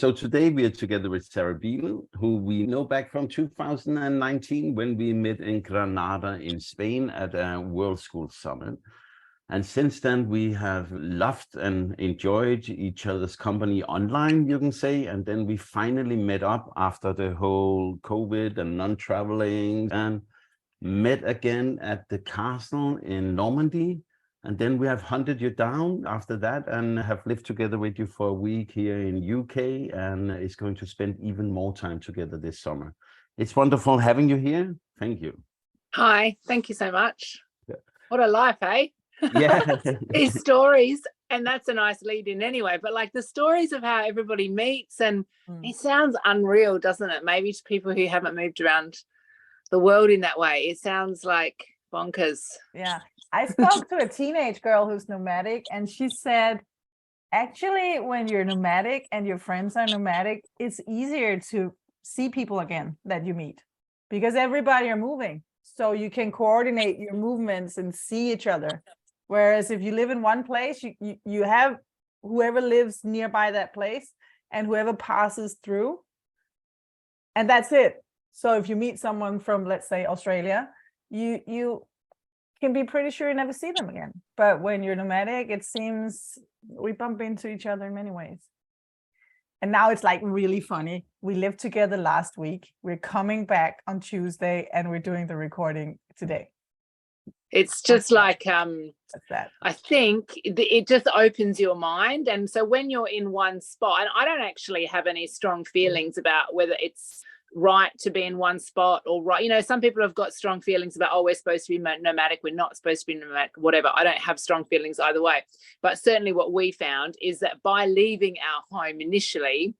So today we are together with Sarah Beale, who we know back from 2019 when we met in Granada in Spain at a World School Summit. And since then, we have loved and enjoyed each other's company online, you can say. And then we finally met up after the whole COVID and non-traveling and met again at the castle in Normandy. And then we have hunted you down after that and have lived together with you for a week here in UK and is going to spend even more time together this summer. It's wonderful having you here. Thank you. Hi, thank you so much. Yeah. What a life, eh? Yeah. These stories, and that's a nice lead in anyway, but like the stories of how everybody meets, and it sounds unreal, doesn't it? Maybe to people who haven't moved around the world in that way, it sounds like bonkers. Yeah. I spoke to a teenage girl who's nomadic, and she said, actually, when you're nomadic and your friends are nomadic, it's easier to see people again that you meet because everybody are moving. So you can coordinate your movements and see each other. Whereas if you live in one place, you have whoever lives nearby that place and whoever passes through. And that's it. So if you meet someone from, let's say, Australia, you can be pretty sure you never see them again. But when you're nomadic, it seems we bump into each other in many ways. And now it's like really funny. We lived together last week. We're coming back on Tuesday and we're doing the recording today. It's just like, I think it just opens your mind. And so when you're in one spot, and I don't actually have any strong feelings about whether it's right to be in one spot or right, you know, some people have got strong feelings about, oh, we're supposed to be nomadic, we're not supposed to be nomadic, whatever. I don't have strong feelings either way, but certainly what we found is that by leaving our home initially,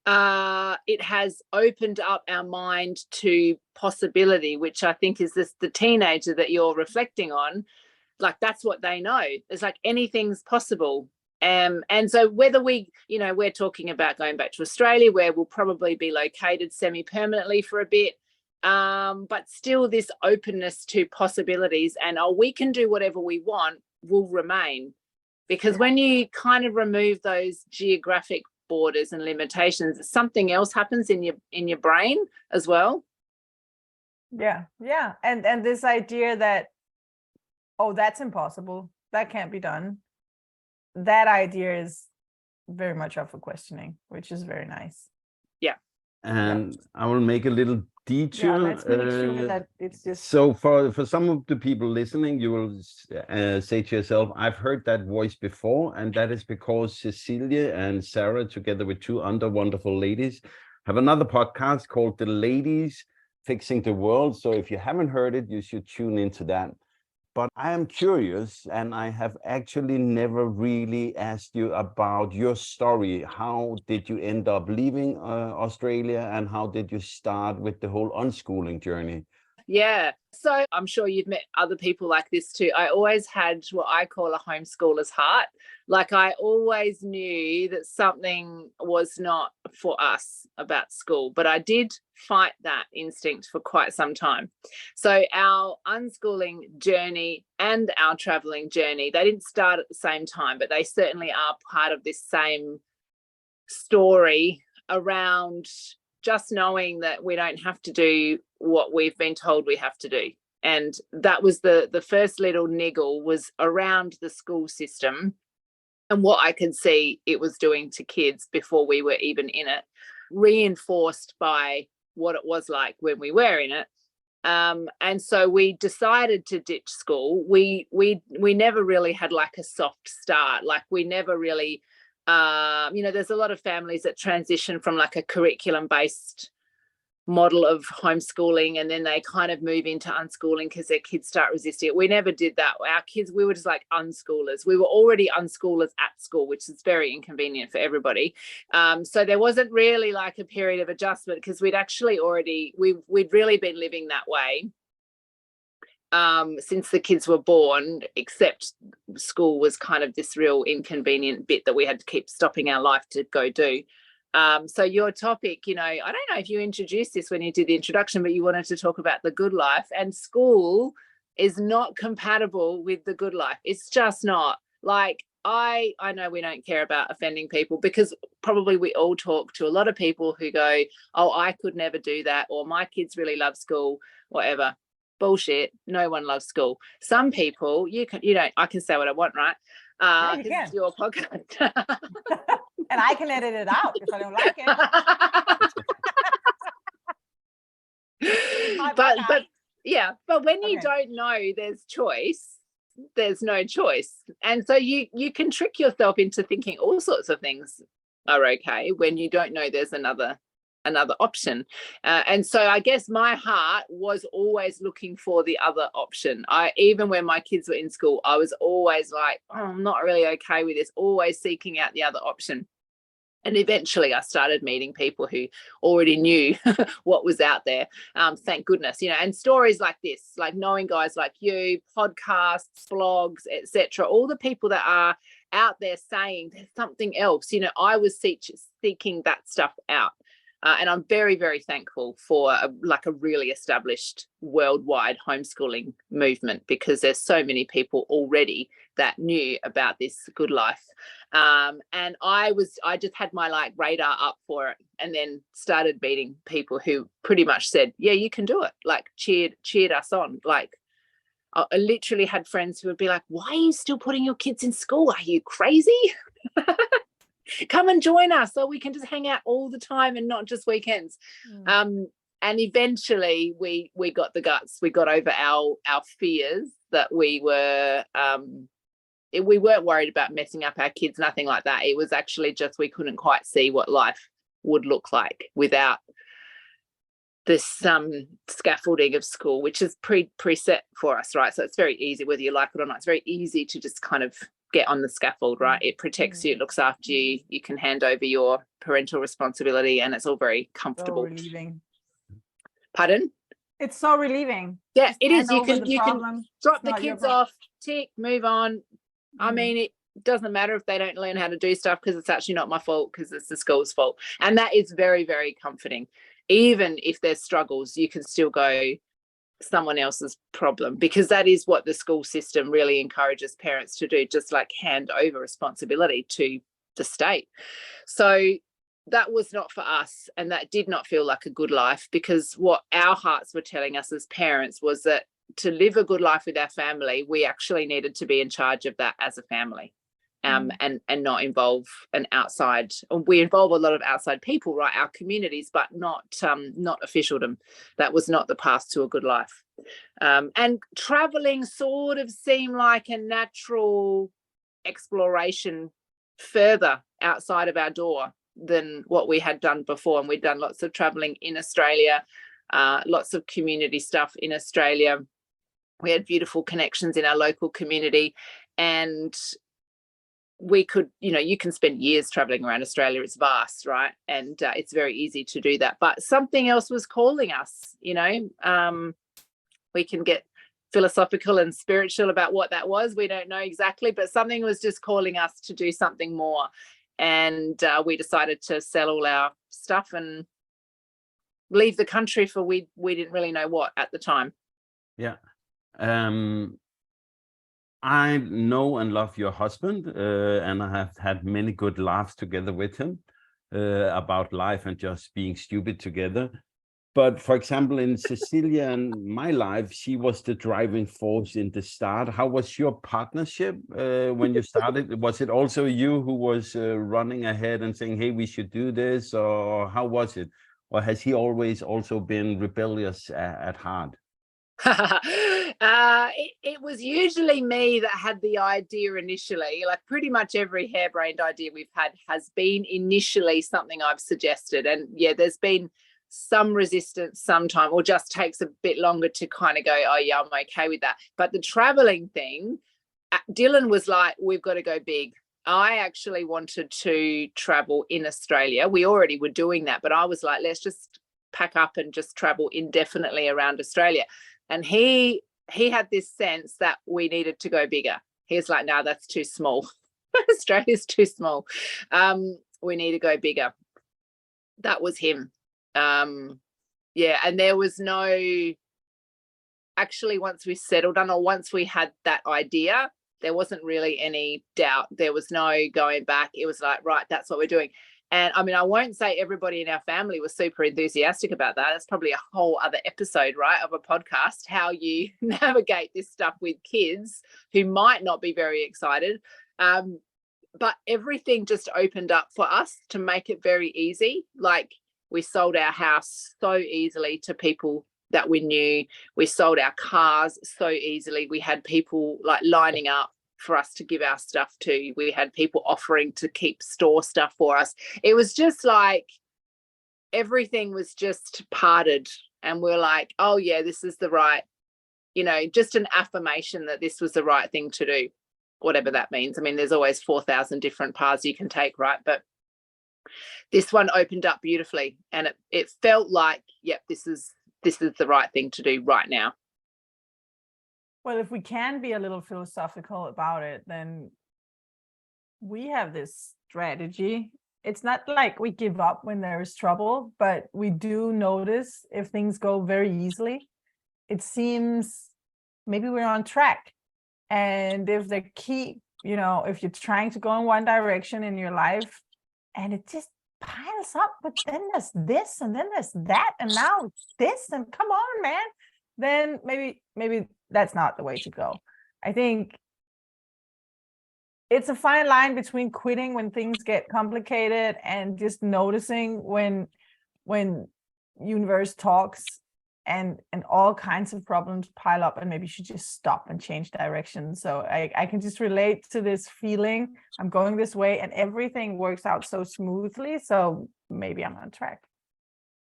it has opened up our mind to possibility, which I think is the teenager that you're reflecting on. Like that's what they know. It's like anything's possible. And so whether we, you know, we're talking about going back to Australia where we'll probably be located semi-permanently for a bit, but still this openness to possibilities and, oh, we can do whatever we want will remain. Because when you kind of remove those geographic borders and limitations, something else happens in your brain as well. Yeah. And this idea that, oh, that's impossible, that can't be done. That idea is very much up for questioning, which is very nice. Yeah. And I will make a little detour. Yeah, let's make sure that it's just... So for some of the people listening, you will say to yourself, I've heard that voice before, and that is because Cecilia and Sarah, together with two other wonderful ladies, have another podcast called The Ladies Fixing the World. So if you haven't heard it, you should tune into that. But I am curious, and I have actually never really asked you about your story. How did you end up leaving Australia, and how did you start with the whole unschooling journey? Yeah, so I'm sure you've met other people like this too. I always had what I call a homeschooler's heart. Like I always knew that something was not for us about school, but I did fight that instinct for quite some time. So our unschooling journey and our traveling journey, they didn't start at the same time, but they certainly are part of this same story around just knowing that we don't have to do what we've been told we have to do. And that was the first little niggle, was around the school system and what I could see it was doing to kids before we were even in it, reinforced by what it was like when we were in it. And so we decided to ditch school. We never really had like a soft start. Like we never really, you know, there's a lot of families that transition from like a curriculum-based model of homeschooling and then they kind of move into unschooling because their kids start resisting it. We never did that. Our kids, we were just like unschoolers. We were already unschoolers at school, which is very inconvenient for everybody. So there wasn't really like a period of adjustment because we'd actually already, we'd really been living that way since the kids were born, except school was kind of this real inconvenient bit that we had to keep stopping our life to go do. So your topic, you know, I don't know if you introduced this when you did the introduction, but you wanted to talk about the good life, and school is not compatible with the good life. It's just not. Like I know we don't care about offending people, because probably we all talk to a lot of people who go, oh, I could never do that, or my kids really love school, whatever. Bullshit. No one loves school. Some people, I can say what I want, right? Yeah, you This can. is your podcast. And I can edit it out if I don't like it. but when you Okay. don't know there's choice, there's no choice. And so you can trick yourself into thinking all sorts of things are okay when you don't know there's another option. And so I guess my heart was always looking for the other option. Even when my kids were in school, I was always like, oh, I'm not really okay with this, always seeking out the other option. And eventually I started meeting people who already knew what was out there. Thank goodness, and stories like this, like knowing guys like you, podcasts, blogs, etc., all the people that are out there saying there's something else, I was seeking that stuff out. And I'm very, very thankful for a really established worldwide homeschooling movement, because there's so many people already that knew about this good life. And I just had my radar up for it, and then started meeting people who pretty much said, yeah, you can do it. Cheered us on. I literally had friends who would be like, why are you still putting your kids in school? Are you crazy? Come and join us so we can just hang out all the time and not just weekends. And eventually we got the guts. We got over our fears that we weren't worried about messing up our kids, nothing like that. It was actually just we couldn't quite see what life would look like without this scaffolding of school, which is preset for us, right? So it's very easy, whether you like it or not, it's very easy to just kind of get on the scaffold, right? It protects you, it looks after you, you can hand over your parental responsibility, and it's all very comfortable. So relieving. Pardon? It's so relieving. Yeah, Just it is. You hand over the problem. can drop the Not your kids problem. off, tick, move on. I mean, it doesn't matter if they don't learn how to do stuff, because it's actually not my fault, because it's the school's fault. And that is very, very comforting. Even if there's struggles, you can still go, someone else's problem, because that is what the school system really encourages parents to do, just hand over responsibility to the state. So that was not for us, and that did not feel like a good life, because what our hearts were telling us as parents was that to live a good life with our family, we actually needed to be in charge of that as a family. And not involve an outside. We involve a lot of outside people, right? Our communities, but not officialdom. That was not the path to a good life. And traveling sort of seemed like a natural exploration further outside of our door than what we had done before. And we'd done lots of traveling in Australia, lots of community stuff in Australia. We had beautiful connections in our local community, and we could, you can spend years traveling around Australia. It's vast, right? And it's very easy to do that. But something else was calling us, we can get philosophical and spiritual about what that was. We don't know exactly, but something was just calling us to do something more. And we decided to sell all our stuff and leave the country for we didn't really know what at the time. Yeah. I know and love your husband, and I have had many good laughs together with him about life and just being stupid together. But for example, in Cecilia and my life, she was the driving force in the start. How was your partnership when you started? Was it also you who was running ahead and saying, hey, we should do this? Or how was it? Or has he always also been rebellious at heart? It was usually me that had the idea initially. Pretty much every harebrained idea we've had has been initially something I've suggested, and yeah, there's been some resistance sometime, or just takes a bit longer to kind of go, oh yeah, I'm okay with that. But the traveling thing, Dylan was like, we've got to go big. I actually wanted to travel in Australia. We already were doing that, but I was like, let's just pack up and just travel indefinitely around Australia. And he had this sense that we needed to go bigger. He was like, no, that's too small. Australia's too small. We need to go bigger. That was him. Yeah, and there was no, actually, once we settled on, or once we had that idea, There wasn't really any doubt. There was no going back. It was like, right, that's what we're doing. And I mean, I won't say everybody in our family was super enthusiastic about that. It's probably a whole other episode, right, of a podcast, how you navigate this stuff with kids who might not be very excited. But everything just opened up for us to make it very easy. Like, we sold our house so easily to people that we knew. We sold our cars so easily. We had people like lining up for us to give our stuff to. We had people offering to keep store stuff for us. It was just like everything was just parted, and we're like, oh yeah, this is the right, just an affirmation that this was the right thing to do, whatever that means. I mean, there's always 4,000 different paths you can take, right? But this one opened up beautifully, and it felt like, yep, this is the right thing to do right now. Well, if we can be a little philosophical about it, then we have this strategy. It's not like we give up when there is trouble, but we do notice if things go very easily, it seems maybe we're on track. And if they keep, if you're trying to go in one direction in your life and it just piles up, but then there's this and then there's that and now this, and come on, man, then maybe that's not the way to go. I think it's a fine line between quitting when things get complicated and just noticing when universe talks and all kinds of problems pile up, and maybe you should just stop and change direction. So I can just relate to this feeling. I'm going this way and everything works out so smoothly, so maybe I'm on track.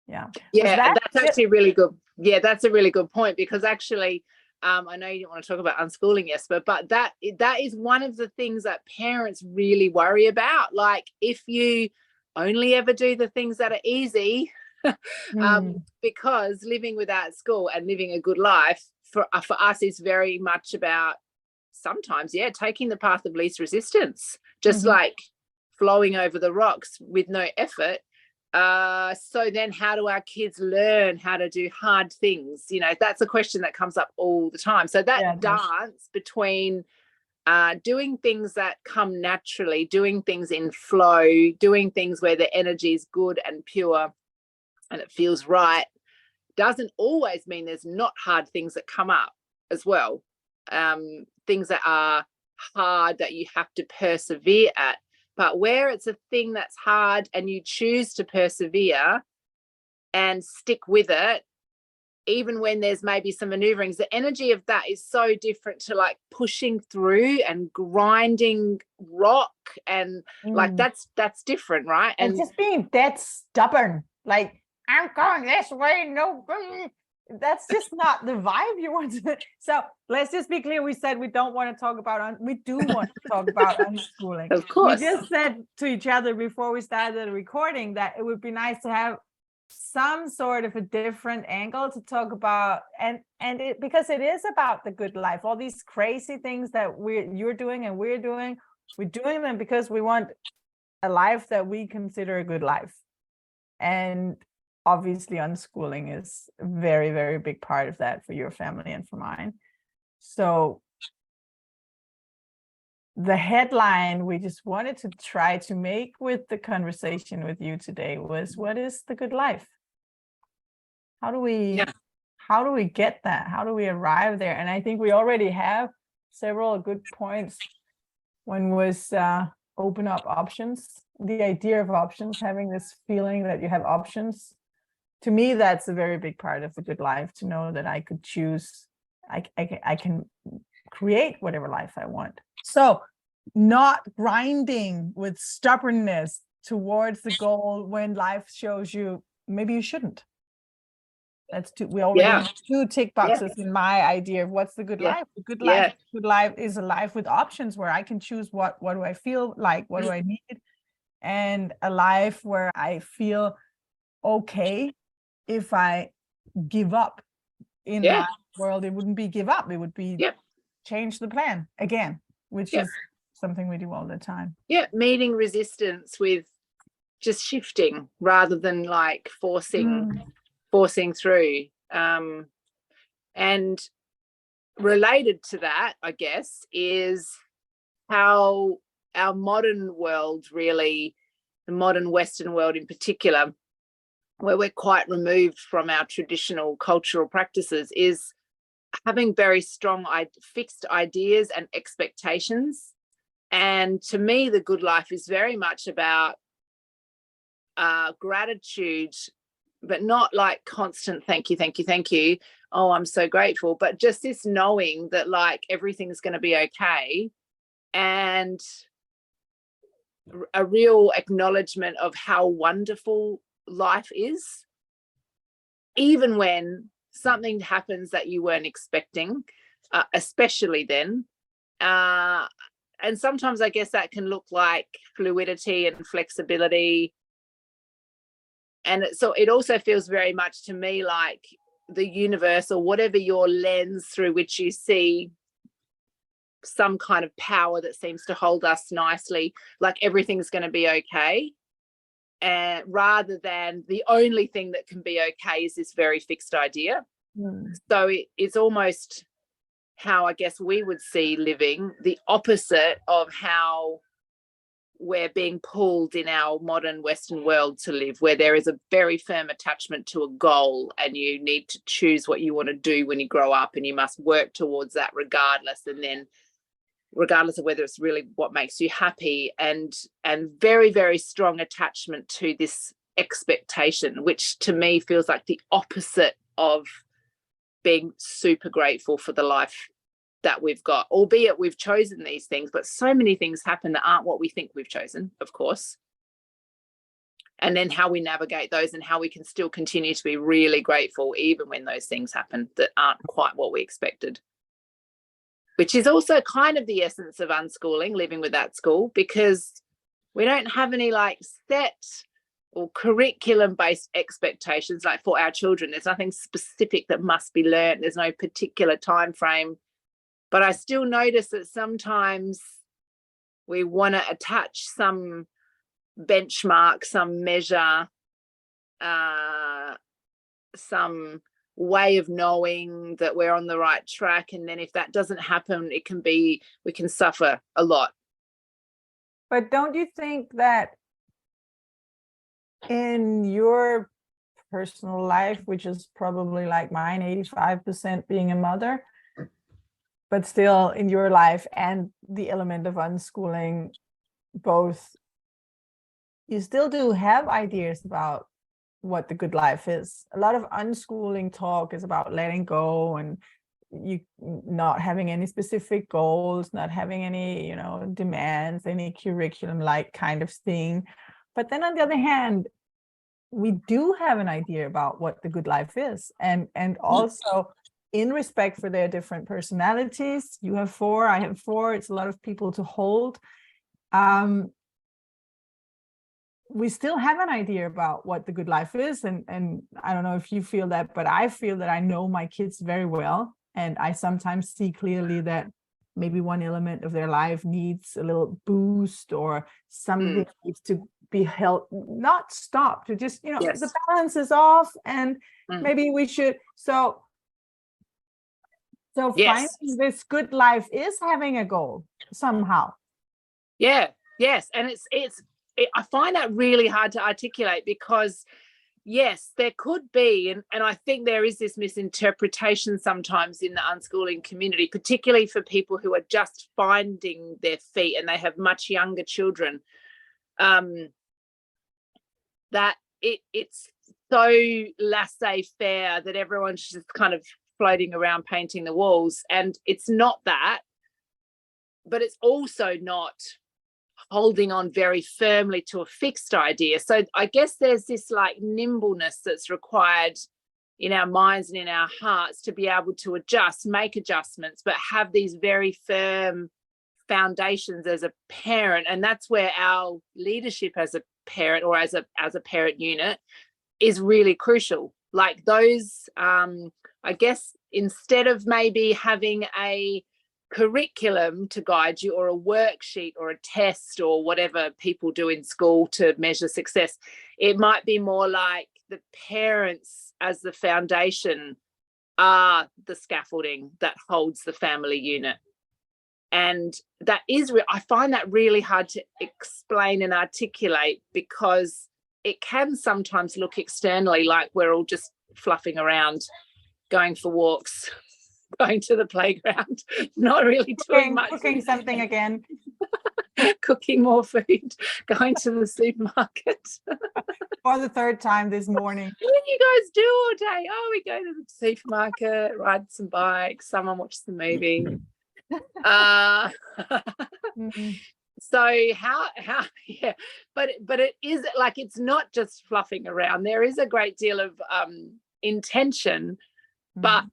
Yeah, that's actually really good. Yeah, that's a really good point, because actually I know you didn't want to talk about unschooling, Jesper, but that is one of the things that parents really worry about. Like, if you only ever do the things that are easy, because living without school and living a good life for us is very much about sometimes, taking the path of least resistance, just like flowing over the rocks with no effort. So then how do our kids learn how to do hard things? That's a question that comes up all the time. So that dance between doing things that come naturally, doing things in flow, doing things where the energy is good and pure and it feels right, doesn't always mean there's not hard things that come up as well. Things that are hard that you have to persevere at. But where it's a thing that's hard and you choose to persevere and stick with it, even when there's maybe some maneuverings, the energy of that is so different to like pushing through and grinding rock, and like that's different, right? And just being dead stubborn, like, I'm going this way, no, that's just not the vibe you want to. So let's just be clear. We said we don't want to talk about, we do want to talk about unschooling. Of course. We just said to each other before we started the recording that it would be nice to have some sort of a different angle to talk about, and it, because it is about the good life. All these crazy things that you're doing and we're doing them because we want a life that we consider a good life. And obviously unschooling is a very, very big part of that for your family and for mine. So the headline we just wanted to try to make with the conversation with you today was, what is the good life? How do we get that? How do we arrive there? And I think we already have several good points. One was open up options, the idea of options, having this feeling that you have options. To me, that's a very big part of the good life, to know that I could choose, I can create whatever life I want. So not grinding with stubbornness towards the goal when life shows you maybe you shouldn't. That's we already have 2 tick boxes in my idea of what's the good life. The good life, good life is a life with options where I can choose what do I feel like, what do I need, and a life where I feel okay if I give up in my world. It wouldn't be give up, it would be change the plan again, which is something we do all the time. Meeting resistance with just shifting rather than like forcing through. And related to that, I guess, is how our modern world, really, the modern Western world in particular, where we're quite removed from our traditional cultural practices, is having very strong fixed ideas and expectations. And to me, the good life is very much about gratitude, but not like constant thank you, thank you, thank you. Oh, I'm so grateful. But just this knowing that like everything's going to be okay, and a real acknowledgement of how wonderful life is, even when something happens that you weren't expecting, especially then. And sometimes I guess that can look like fluidity and flexibility. And so it also feels very much to me like the universe, or whatever your lens through which you see some kind of power that seems to hold us nicely, like everything's going to be okay. And rather than the only thing that can be okay is this very fixed idea. So it's almost how I guess we would see living, the opposite of how we're being pulled in our modern Western world to live, where there is a very firm attachment to a goal, and you need to choose what you want to do when you grow up, and you must work towards that regardless, and then regardless of whether it's really what makes you happy, and very, very strong attachment to this expectation, which to me feels like the opposite of being super grateful for the life that we've got, albeit we've chosen these things, but so many things happen that aren't what we think we've chosen, of course. And then how we navigate those, and how we can still continue to be really grateful even when those things happen that aren't quite what we expected, which is also kind of the essence of unschooling, living without school, because we don't have any like set or curriculum-based expectations like for our children. There's nothing specific that must be learned. There's no particular time frame. But I still notice that sometimes we want to attach some benchmark, some measure, some way of knowing that we're on the right track. And then if that doesn't happen, we can suffer a lot. But don't you think that in your personal life, which is probably like mine, 85% being a mother, but still in your life and the element of unschooling, both, you still do have ideas about what the good life is. A lot of unschooling talk is about letting go, and you not having any specific goals, not having any, demands, any curriculum like kind of thing. But then on the other hand, we do have an idea about what the good life is, and also in respect for their different personalities. You have 4, I have 4. It's a lot of people to hold. We still have an idea about what the good life is, and I don't know if you feel that, but I feel that I know my kids very well, and I sometimes see clearly that maybe one element of their life needs a little boost, or something needs to be held, not stopped, to just, Yes. the balance is off, and maybe we should. So yes. finding this good life is having a goal somehow. Yeah, yes. And I find that really hard to articulate, because yes, there could be, and I think there is this misinterpretation sometimes in the unschooling community, particularly for people who are just finding their feet and they have much younger children, that it's so laissez-faire that everyone's just kind of floating around painting the walls. And it's not that, but it's also not holding on very firmly to a fixed idea. So I guess there's this like nimbleness that's required in our minds and in our hearts to be able to adjust, make adjustments, but have these very firm foundations as a parent. And that's where our leadership as a parent, or as a parent unit, is really crucial. Like those, I guess, instead of maybe having a curriculum to guide you, or a worksheet or a test or whatever people do in school to measure success, it might be more like the parents as the foundation are the scaffolding that holds the family unit. And that is, I find that really hard to explain and articulate, because it can sometimes look externally like we're all just fluffing around, going for walks, going to the playground, not really doing much. Cooking something again. Cooking more food, going to the supermarket. For the third time this morning. What do you guys do all day? Oh, we go to the supermarket, ride some bikes, someone watches the movie. So how yeah, but it is like, it's not just fluffing around. There is a great deal of intention, but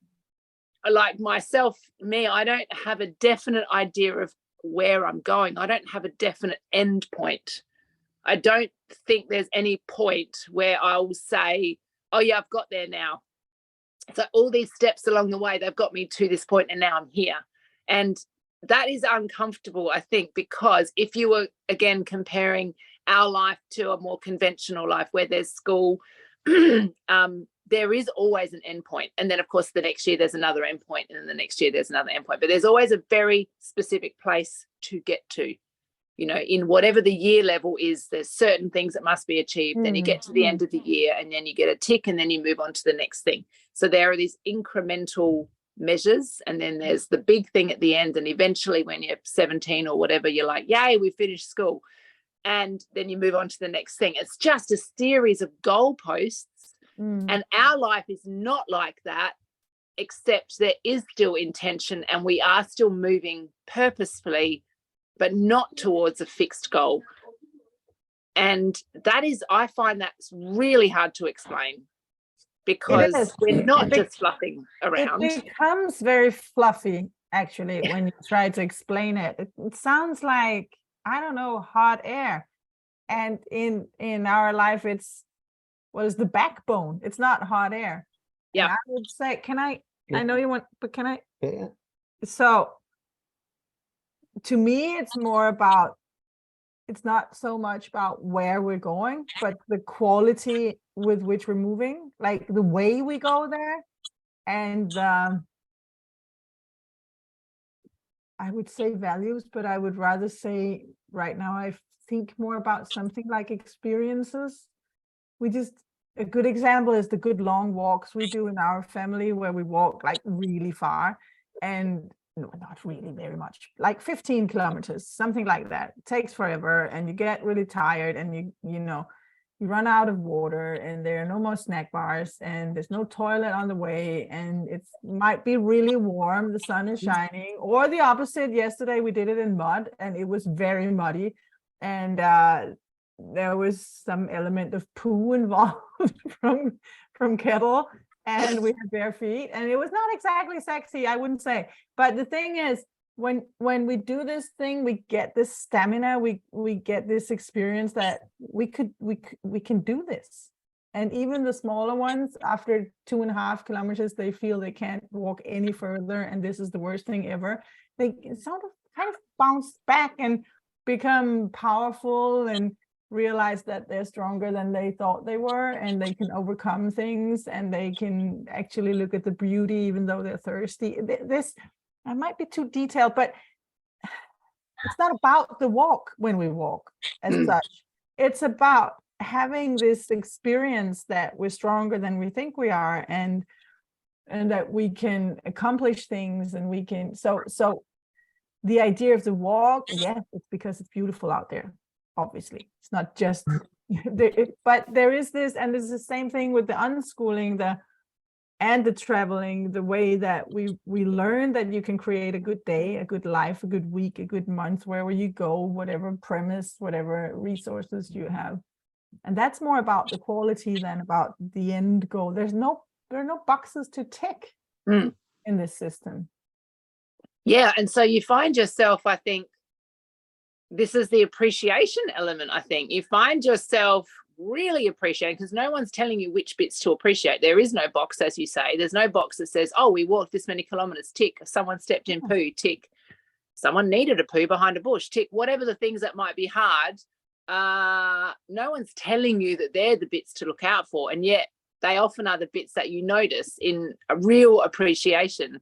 like myself, I don't have a definite idea of where I'm going. I don't have a definite end point. I don't think there's any point where I'll say, oh yeah, I've got there now. So all these steps along the way, they've got me to this point and now I'm here. And that is uncomfortable, I think, because if you were, again, comparing our life to a more conventional life where there's school, there is always an end point. And then, of course, the next year there's another end point, and then the next year there's another end point. But there's always a very specific place to get to. You know, in whatever the year level is, there's certain things that must be achieved. Then you get to the end of the year and then you get a tick and then you move on to the next thing. So there are these incremental measures, and then there's the big thing at the end. And eventually when you're 17 or whatever, you're like, yay, we finished school. And then you move on to the next thing. It's just a series of goalposts. And our life is not like that, except there is still intention and we are still moving purposefully, but not towards a fixed goal. And that is, I find that's really hard to explain, because we're not just fluffing around. It becomes very fluffy, actually, when you try to explain it. It sounds like, I don't know, hot air. And in our life, it's what is the backbone? It's not hot air. Yeah. And I would say, I know you want, but can I? Yeah. So to me, it's more about, it's not so much about where we're going, but the quality with which we're moving, like the way we go there. And I would say values, but I would rather say right now, I think more about something like experiences. A good example is the good long walks we do in our family, where we walk like really far, and no, not really very much, like 15 kilometers, something like that. It takes forever and you get really tired, and you run out of water, and there are no more snack bars, and there's no toilet on the way, and it might be really warm, the sun is shining, or the opposite. Yesterday we did it in mud and it was very muddy, and there was some element of poo involved from kettle, and we had bare feet, and it was not exactly sexy, I wouldn't say. But the thing is, when we do this thing, we get this stamina, we get this experience that we can do this. And even the smaller ones, after 2.5 kilometers, they feel they can't walk any further, and this is the worst thing ever. They sort of kind of bounce back and become powerful and realize that they're stronger than they thought they were, and they can overcome things, and they can actually look at the beauty even though they're thirsty. This, I might be too detailed, but it's not about the walk when we walk as such. It's about having this experience that we're stronger than we think we are, and that we can accomplish things, and we can, so the idea of the walk, yes, it's because it's beautiful out there. Obviously, it's not just, but there is this, and it's the same thing with the unschooling, and the traveling, the way that we learn that you can create a good day, a good life, a good week, a good month, wherever you go, whatever premise, whatever resources you have. And that's more about the quality than about the end goal. There are no boxes to tick in this system. Yeah, and so you find yourself, I think, this is the appreciation element. I think you find yourself really appreciating, because no one's telling you which bits to appreciate. There is no box, as you say. There's no box that says, oh, we walked this many kilometers, tick. Someone stepped in poo, tick. Someone needed a poo behind a bush, tick. Whatever the things that might be hard, no one's telling you that they're the bits to look out for, and yet they often are the bits that you notice in a real appreciation.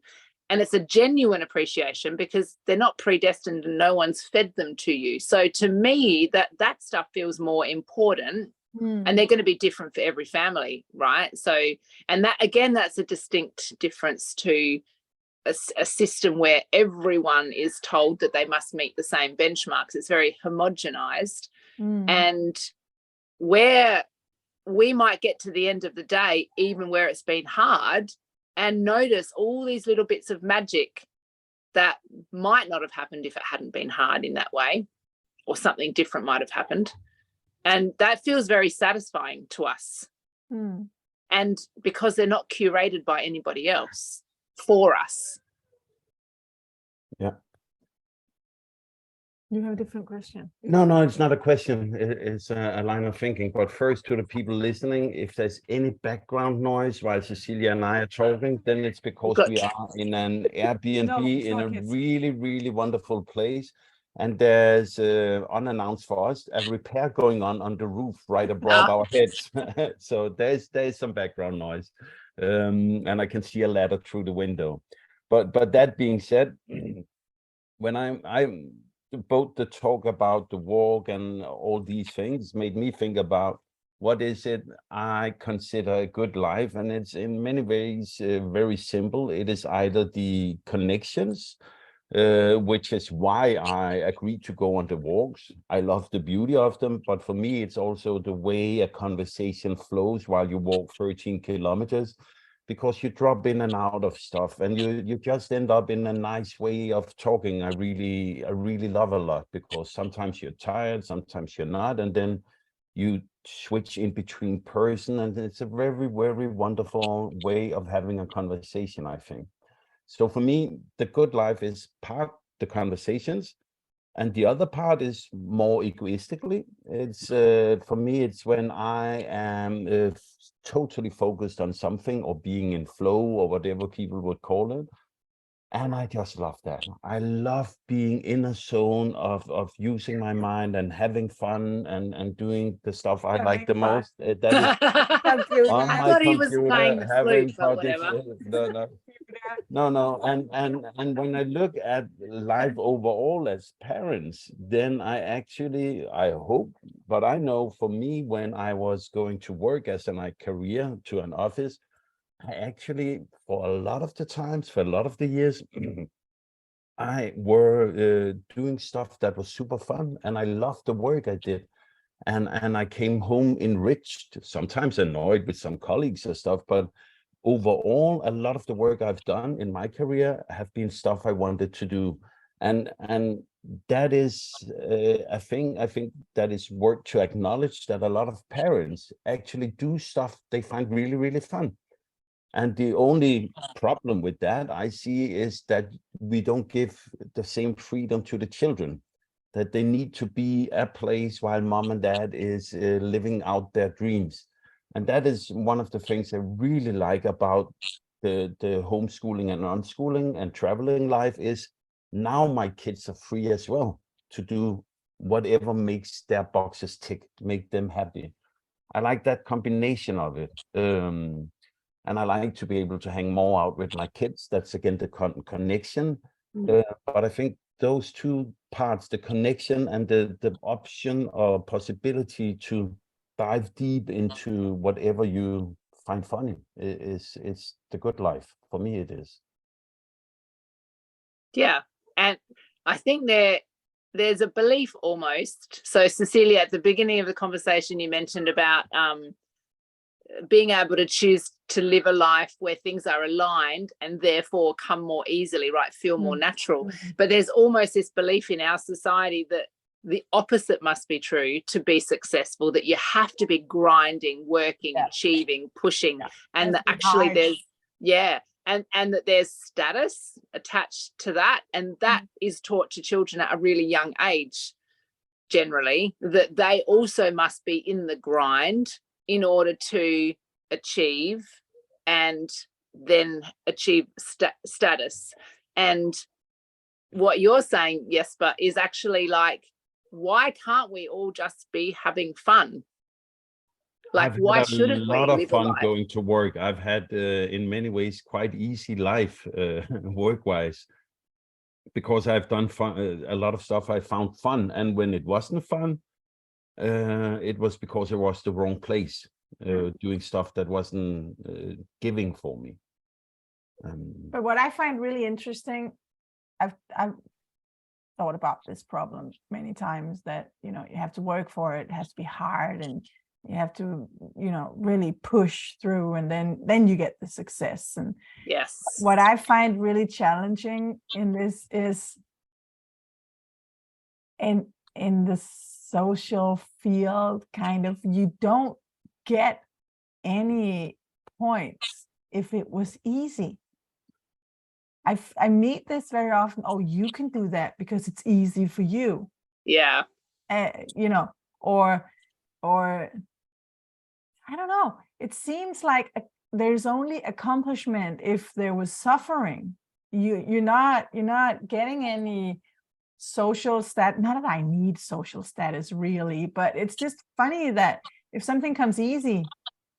And it's a genuine appreciation because they're not predestined and no one's fed them to you. So to me, that stuff feels more important. And they're going to be different for every family, right? So, and that, again, that's a distinct difference to a system where everyone is told that they must meet the same benchmarks. It's very homogenized. And where we might get to the end of the day, even where it's been hard, and notice all these little bits of magic that might not have happened if it hadn't been hard in that way, or something different might have happened. And that feels very satisfying to us. And because they're not curated by anybody else for us. Yeah. You have a different question. No, it's not a question. It's a line of thinking. But first, to the people listening, if there's any background noise while Cecilia and I are talking, then it's because we are in an Airbnb in a really, really wonderful place. And there's, unannounced for us, a repair going on the roof right above our heads. So there's some background noise. And I can see a ladder through the window. But that being said, when I'm both the talk about the walk and all these things made me think about what is it I consider a good life. And it's in many ways very simple. It is either the connections, which is why I agreed to go on the walks. I love the beauty of them, but for me, it's also the way a conversation flows while you walk 13 kilometers. Because you drop in and out of stuff and you just end up in a nice way of talking. I really love a lot, because sometimes you're tired, sometimes you're not, and then you switch in between person, and it's a very, very wonderful way of having a conversation, I think. So for me, the good life is part the conversations, and the other part is more egoistically. It's for me, it's when I am totally focused on something, or being in flow, or whatever people would call it. And I just love that. I love being in a zone of using my mind and having fun and doing the stuff I like the most. That is on I my thought he was computer, playing the having flute, but projects. whatever. No. And when I look at life overall as parents, then I hope, but I know for me, when I was going to work as my career to an office, I actually, for a lot of the times, for a lot of the years, I were doing stuff that was super fun, and I loved the work I did. And I came home enriched, sometimes annoyed with some colleagues and stuff, but overall, a lot of the work I've done in my career have been stuff I wanted to do. And that is a thing, I think, that is worth to acknowledge, that a lot of parents actually do stuff they find really, really fun. And the only problem with that I see is that we don't give the same freedom to the children, that they need to be a place while mom and dad is living out their dreams. And that is one of the things I really like about the homeschooling and unschooling and traveling life, is now my kids are free as well to do whatever makes their boxes tick, make them happy. I like that combination of it. And I like to be able to hang more out with my kids. That's again the connection. But I think those two parts, the connection and the option or possibility to dive deep into whatever you find funny, is the good life. For me, it is. Yeah. And I think there's a belief almost. So Cecilia, at the beginning of the conversation, you mentioned about being able to choose to live a life where things are aligned and therefore come more easily, right? Feel more natural. But there's almost this belief in our society that the opposite must be true to be successful, that you have to be grinding, working, achieving, pushing, and that actually there's, and that there's status attached to that. And that is taught to children at a really young age, generally, that they also must be in the grind in order to achieve and then achieve status. And what you're saying, Jesper, is actually like, why can't we all just be having fun? Like, I've why had a shouldn't we lot of live a fun life? going to work. I've had, in many ways, quite easy life work-wise, because I've done fun, a lot of stuff I found fun. And when it wasn't fun, it was because it was the wrong place, doing stuff that wasn't giving for me. But what I find really interesting, I've thought about this problem many times, that, you know, you have to work for it. It has to be hard, and you have to, you know, really push through, and then you get the success. And Yes. what I find really challenging in this is in the social field, kind of, you don't get any points if it was easy. I meet this very often. Oh, you can do that because it's easy for you. Yeah. You know, or I don't know. It seems like there's only accomplishment if there was suffering. You're not getting any social stat. Not that I need social status really, but it's just funny that if something comes easy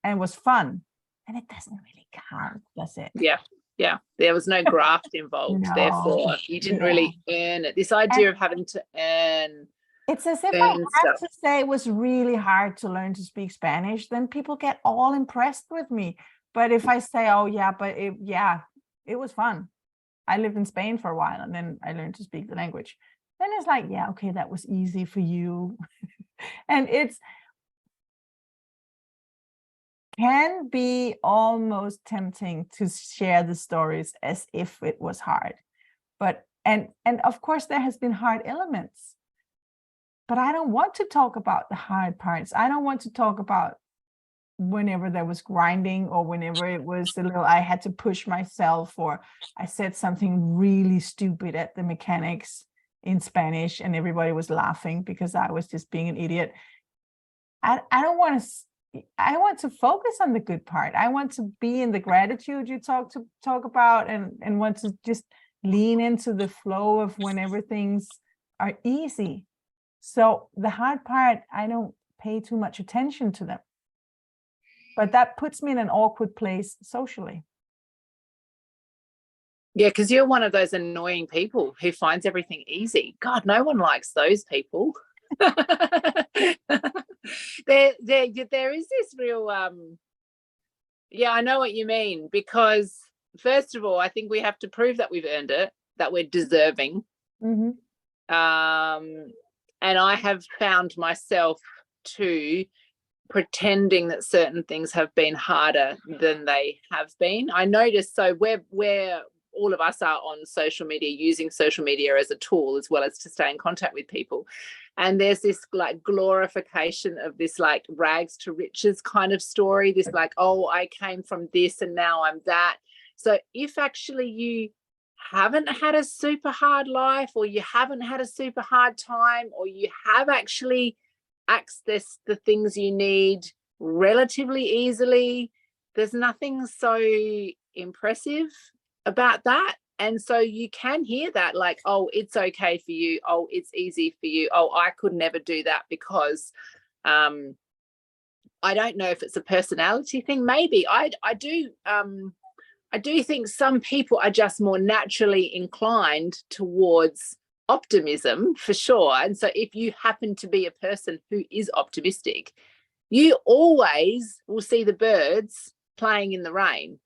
and was fun, then it doesn't really count, does it? Yeah. Yeah, there was no graft involved. No. Therefore, you didn't really earn it. This idea of having to earn. It's as if I have to say it was really hard to learn to speak Spanish, then people get all impressed with me. But if I say, oh yeah, but it was fun. I lived in Spain for a while, and then I learned to speak the language. Then it's like, yeah, okay, that was easy for you. And it's can be almost tempting to share the stories as if it was hard. But and of course there has been hard elements. But I don't want to talk about the hard parts. I don't want to talk about whenever there was grinding, or whenever it was a little, I had to push myself, or I said something really stupid at the mechanics in Spanish and everybody was laughing because I was just being an idiot. I don't want to. I want to focus on the good part. I want to be in the gratitude you talk about, and want to just lean into the flow of whenever things are easy. So the hard part, I don't pay too much attention to them. But that puts me in an awkward place socially. Yeah, because you're one of those annoying people who finds everything easy. God, no one likes those people. there is this real yeah, I know what you mean, because first of all, I think we have to prove that we've earned it, that we're deserving. Mm-hmm. And I have found myself too pretending that certain things have been harder than they have been. I noticed, so where all of us are on social media, using social media as a tool as well as to stay in contact with people, and there's this like glorification of this like rags to riches kind of story, this like, oh, I came from this and now I'm that. So if actually you haven't had a super hard life, or you haven't had a super hard time, or you have actually accessed the things you need relatively easily, there's nothing so impressive about that. And so you can hear that, like, oh, it's okay for you, oh, it's easy for you, oh, I could never do that because I don't know if it's a personality thing. Maybe I do think some people are just more naturally inclined towards optimism, for sure. And so if you happen to be a person who is optimistic, you always will see the birds playing in the rain,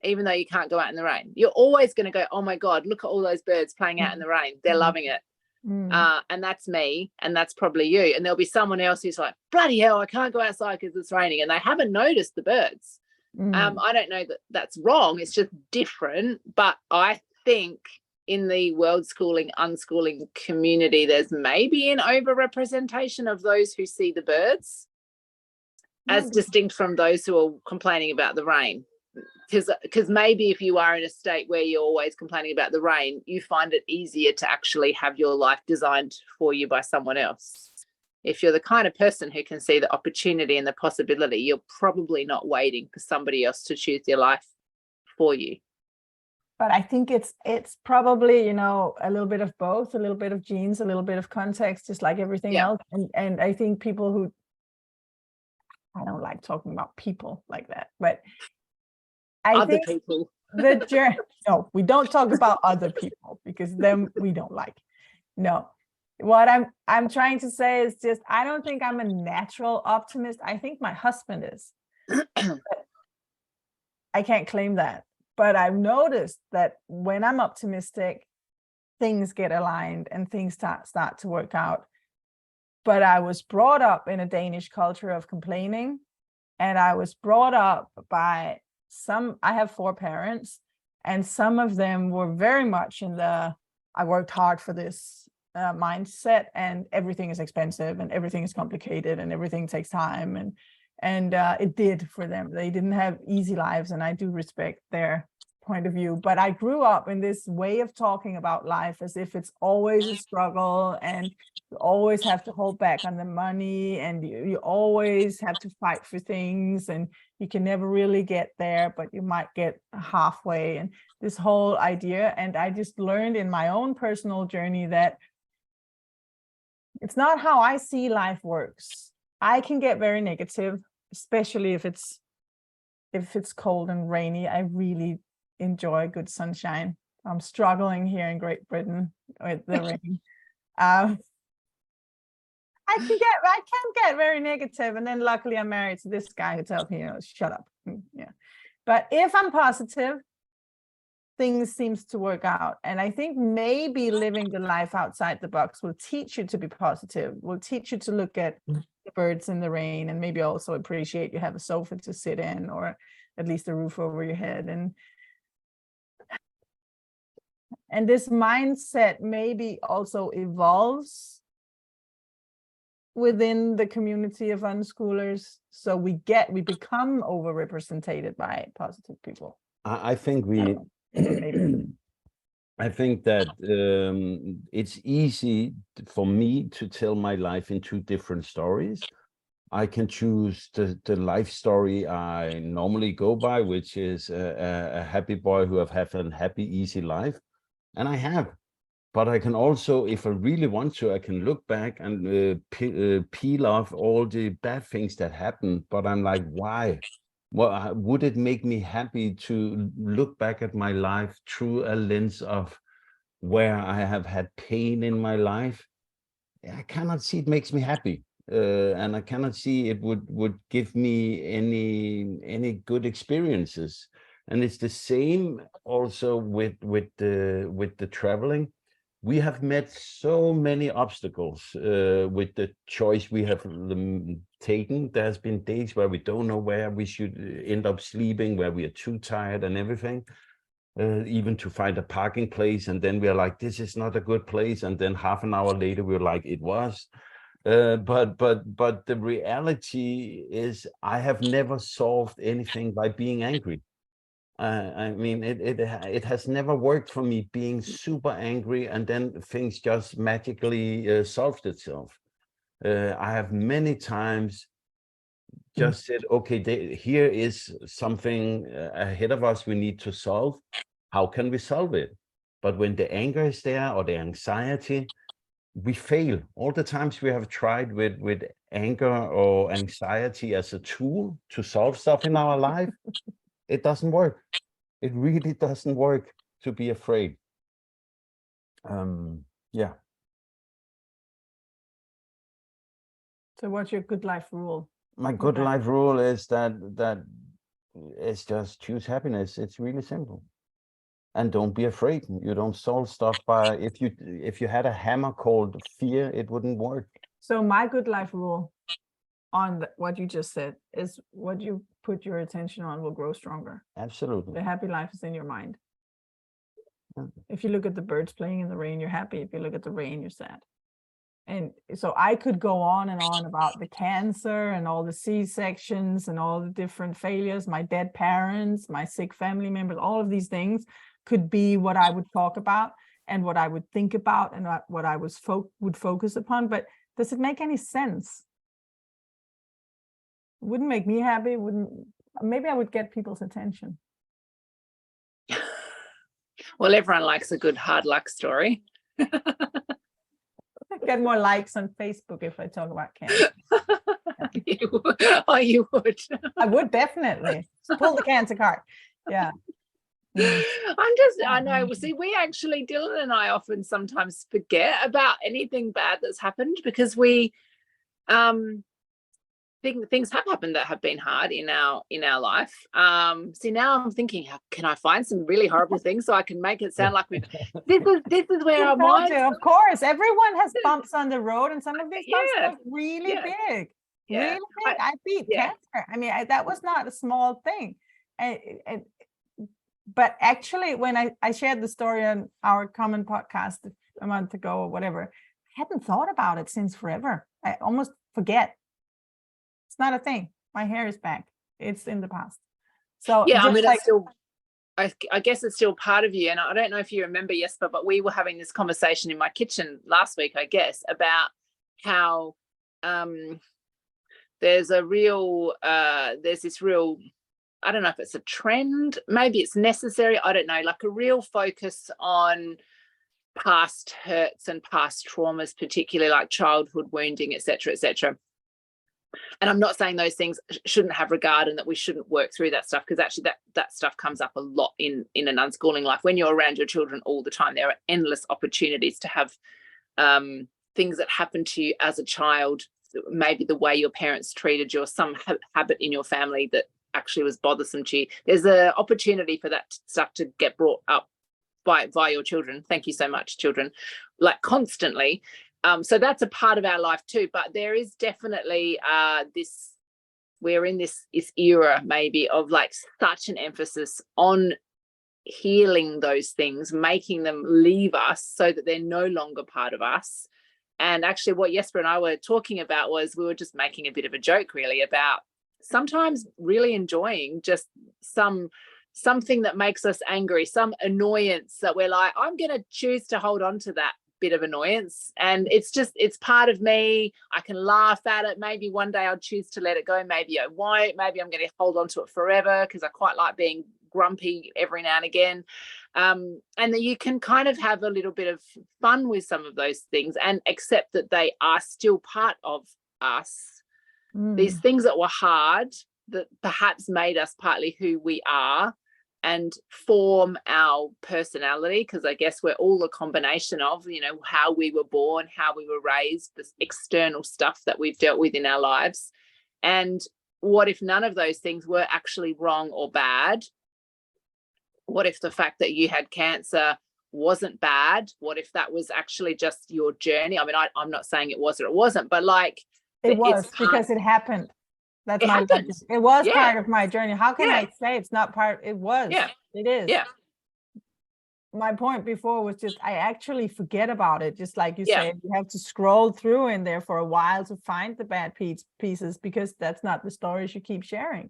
even though you can't go out in the rain. You're always going to go, oh my God, look at all those birds playing out in the rain. They're loving it. And that's me, and that's probably you. And there'll be someone else who's like, bloody hell, I can't go outside because it's raining, and they haven't noticed the birds. I don't know that that's wrong. It's just different. But I think in the world schooling, unschooling community, there's maybe an overrepresentation of those who see the birds as distinct from those who are complaining about the rain. Because maybe if you are in a state where you're always complaining about the rain, you find it easier to actually have your life designed for you by someone else. If you're the kind of person who can see the opportunity and the possibility, you're probably not waiting for somebody else to choose your life for you. But I think it's probably, you know, a little bit of both, a little bit of genes, a little bit of context, just like everything else. And I think people who, I don't like talking about people like that, but I Other think people. the journey, no, we don't talk about other people because them we don't like. No, what I'm trying to say is just, I don't think I'm a natural optimist. I think my husband is. I can't claim that, but I've noticed that when I'm optimistic, things get aligned and things start to work out. But I was brought up in a Danish culture of complaining, and I was brought up by I have 4 parents, and some of them were very much in the, I worked hard for this mindset, and everything is expensive and everything is complicated and everything takes time. And it did for them. They didn't have easy lives, and I do respect their point of view. But I grew up in this way of talking about life as if it's always a struggle, and you always have to hold back on the money, and you always have to fight for things, and you can never really get there, but you might get halfway, and this whole idea. And I just learned in my own personal journey that it's not how I see life works. I can get very negative, especially if it's cold and rainy. I really enjoy good sunshine. I'm struggling here in Great Britain with the rain. I can get very negative, and then luckily I'm married to this guy who tells me, shut up. Yeah. But if I'm positive, things seems to work out. And I think maybe living the life outside the box will teach you to be positive, will teach you to look at the birds in the rain, and maybe also appreciate you have a sofa to sit in, or at least a roof over your head. And this mindset maybe also evolves within the community of unschoolers, so we become overrepresented by positive people. I think we I think that it's easy for me to tell my life in 2 different stories. I can choose the life story I normally go by, which is a happy boy who have had a happy, easy life, and I have. But I can also, if I really want to, I can look back and peel off all the bad things that happened. But I'm like, why? Well, would it make me happy to look back at my life through a lens of where I have had pain in my life? I cannot see it makes me happy. And I cannot see it would give me any good experiences. And it's the same also with the traveling. We have met so many obstacles with the choice we have taken. There's been days where we don't know where we should end up sleeping, where we are too tired and everything, even to find a parking place. And then we're like, this is not a good place. And then half an hour later, we're like, it was. But the reality is I have never solved anything by being angry. I mean, it has never worked for me being super angry and then things just magically solved itself. I have many times just said, okay, here is something ahead of us we need to solve. How can we solve it? But when the anger is there or the anxiety, we fail. All the times we have tried with anger or anxiety as a tool to solve stuff in our life, it doesn't work. It really doesn't work to be afraid. Yeah. So what's your good life rule? My good life rule is that it's just choose happiness. It's really simple. And don't be afraid. You don't solve stuff by, if you had a hammer called fear, it wouldn't work. So my good life rule on what you just said is what you put your attention on will grow stronger. Absolutely. The happy life is in your mind. Yeah. If you look at the birds playing in the rain, you're happy. If you look at the rain, you're sad. And so I could go on and on about the cancer and all the C-sections and all the different failures, my dead parents, my sick family members, all of these things could be what I would talk about and what I would think about and what I would focus upon. But does it make any sense? It wouldn't make me happy. Maybe I would get people's attention. Well, everyone likes a good hard luck story. Get more likes on Facebook if I talk about cancer. Oh, you would. I would definitely pull the cancer card. Yeah. I know. Well, see, we actually, Dylan and I often sometimes forget about anything bad that's happened because we think things have happened that have been hard in our life. See, now I'm thinking, how can I find some really horrible things so I can make it sound like this is where our minds. Of course, everyone has bumps on the road, and some of these bumps are really big. Yeah. Really big. I beat cancer. I mean, that was not a small thing. But actually, when I shared the story on our common podcast a month ago or whatever, I hadn't thought about it since forever. I almost forget. It's not a thing. My hair is back. It's in the past. So yeah, I mean, it's still. I guess it's still part of you. And I don't know if you remember, Jesper, but we were having this conversation in my kitchen last week, I guess, about how there's this real, I don't know if it's a trend, maybe it's necessary, I don't know, like a real focus on past hurts and past traumas, particularly like childhood wounding, etc., etc. And I'm not saying those things shouldn't have regard and that we shouldn't work through that stuff, because actually that stuff comes up a lot in an unschooling life. When you're around your children all the time, there are endless opportunities to have things that happen to you as a child, maybe the way your parents treated you or some habit in your family that actually was bothersome to you. There's an opportunity for that stuff to get brought up by your children. Thank you so much, children, like constantly. So that's a part of our life too. But there is definitely we're in this era maybe of like such an emphasis on healing those things, making them leave us so that they're no longer part of us. And actually what Jesper and I were talking about was we were just making a bit of a joke really about sometimes really enjoying just something that makes us angry, some annoyance that we're like, I'm going to choose to hold on to that bit of annoyance, and it's part of me. I can laugh at it. Maybe one day I'll choose to let it go, maybe I won't. Maybe I'm going to hold on to it forever because I quite like being grumpy every now and again. And that you can kind of have a little bit of fun with some of those things and accept that they are still part of us. These things that were hard, that perhaps made us partly who we are and form our personality, because I guess we're all a combination of, how we were born, how we were raised, this external stuff that we've dealt with in our lives. And what if none of those things were actually wrong or bad? What if the fact that you had cancer wasn't bad? What if that was actually just your journey? I mean, I'm not saying it was or it wasn't, but like, it was because it happened. That's my logic. It was part of my journey. How can I say it's not part? It was. Yeah. It is. Yeah. My point before was just I actually forget about it. Just like you said, you have to scroll through in there for a while to find the bad pieces, because that's not the stories you keep sharing.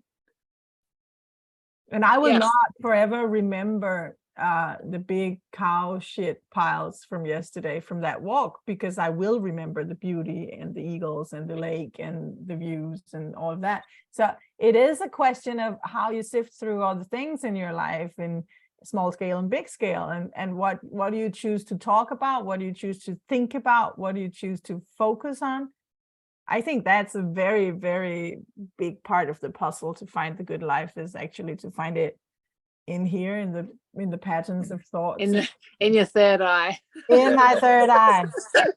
And I will not forever remember the big cow shit piles from yesterday from that walk, because I will remember the beauty and the eagles and the lake and the views and all of that. So it is a question of how you sift through all the things in your life in small scale and big scale, and what do you choose to talk about, what do you choose to think about, what do you choose to focus on. I think that's a very, very big part of the puzzle to find the good life, is actually to find it in here, in the patterns of thoughts, in your third eye. In my third eye.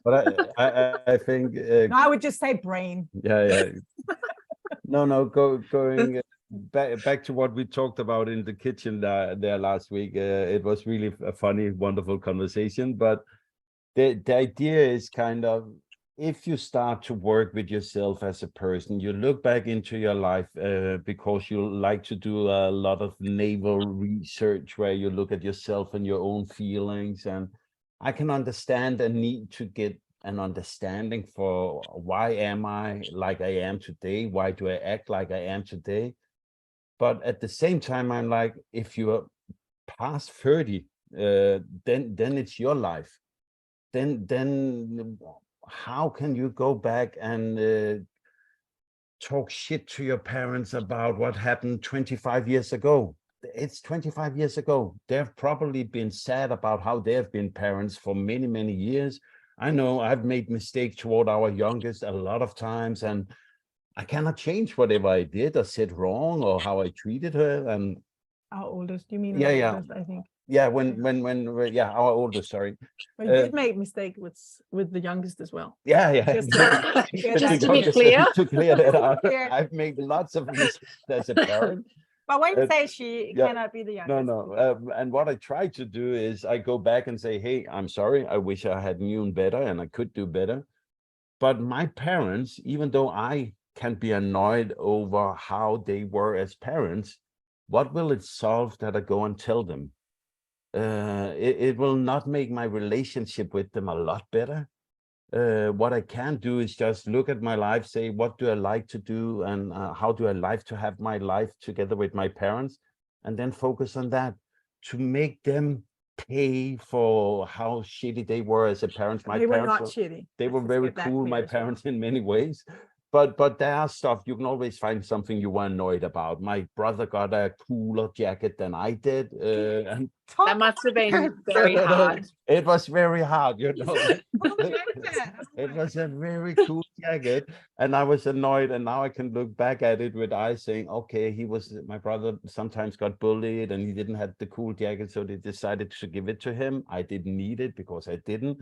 But I think no, I would just say brain. Going back to what we talked about in the kitchen there last week. It was really a funny, wonderful conversation. But the idea is kind of, if you start to work with yourself as a person, you look back into your life, because you like to do a lot of naval research where you look at yourself and your own feelings. And I can understand a need to get an understanding for why am I like I am today? Why do I act like I am today? But at the same time, I'm like, if you are past 30, then it's your life. Then how can you go back and talk shit to your parents about what happened 25 years ago? It's 25 years ago. They've probably been sad about how they've been parents for many, many years. I know I've made mistakes toward our youngest a lot of times, and I cannot change whatever I did or said wrong or how I treated her. And Our oldest, you mean? Yeah, our yeah. oldest, I think. yeah, yeah, our oldest, sorry. But you did make mistake with the youngest as well. Yeah. Just to get Just that to be Youngest, clear. to clear that out. Clear. I've made lots of mistakes as a parent. But when you Uh, say she yeah. cannot be the youngest. No. And what I try to do is I go back and say, hey, I'm sorry. I wish I had known better and I could do better. But my parents, even though I can be annoyed over how they were as parents, what will it solve that I go and tell them? It will not make my relationship with them a lot better. What I can do is just look at my life, say, what do I like to do? And how do I like to have my life together with my parents? And then focus on that to make them pay for how shitty they were as a parent. They were not shitty. They were Let's very get that cool, clear my as well. parents, in many ways. But there are stuff, you can always find something you were annoyed about. My brother got a cooler jacket than I did. And That must have been very hard. it was very hard, you know. Cool jacket. It was a very cool jacket, and I was annoyed. And now I can look back at it with eyes saying, okay, my brother sometimes got bullied and he didn't have the cool jacket, so they decided to give it to him. I didn't need it because I didn't.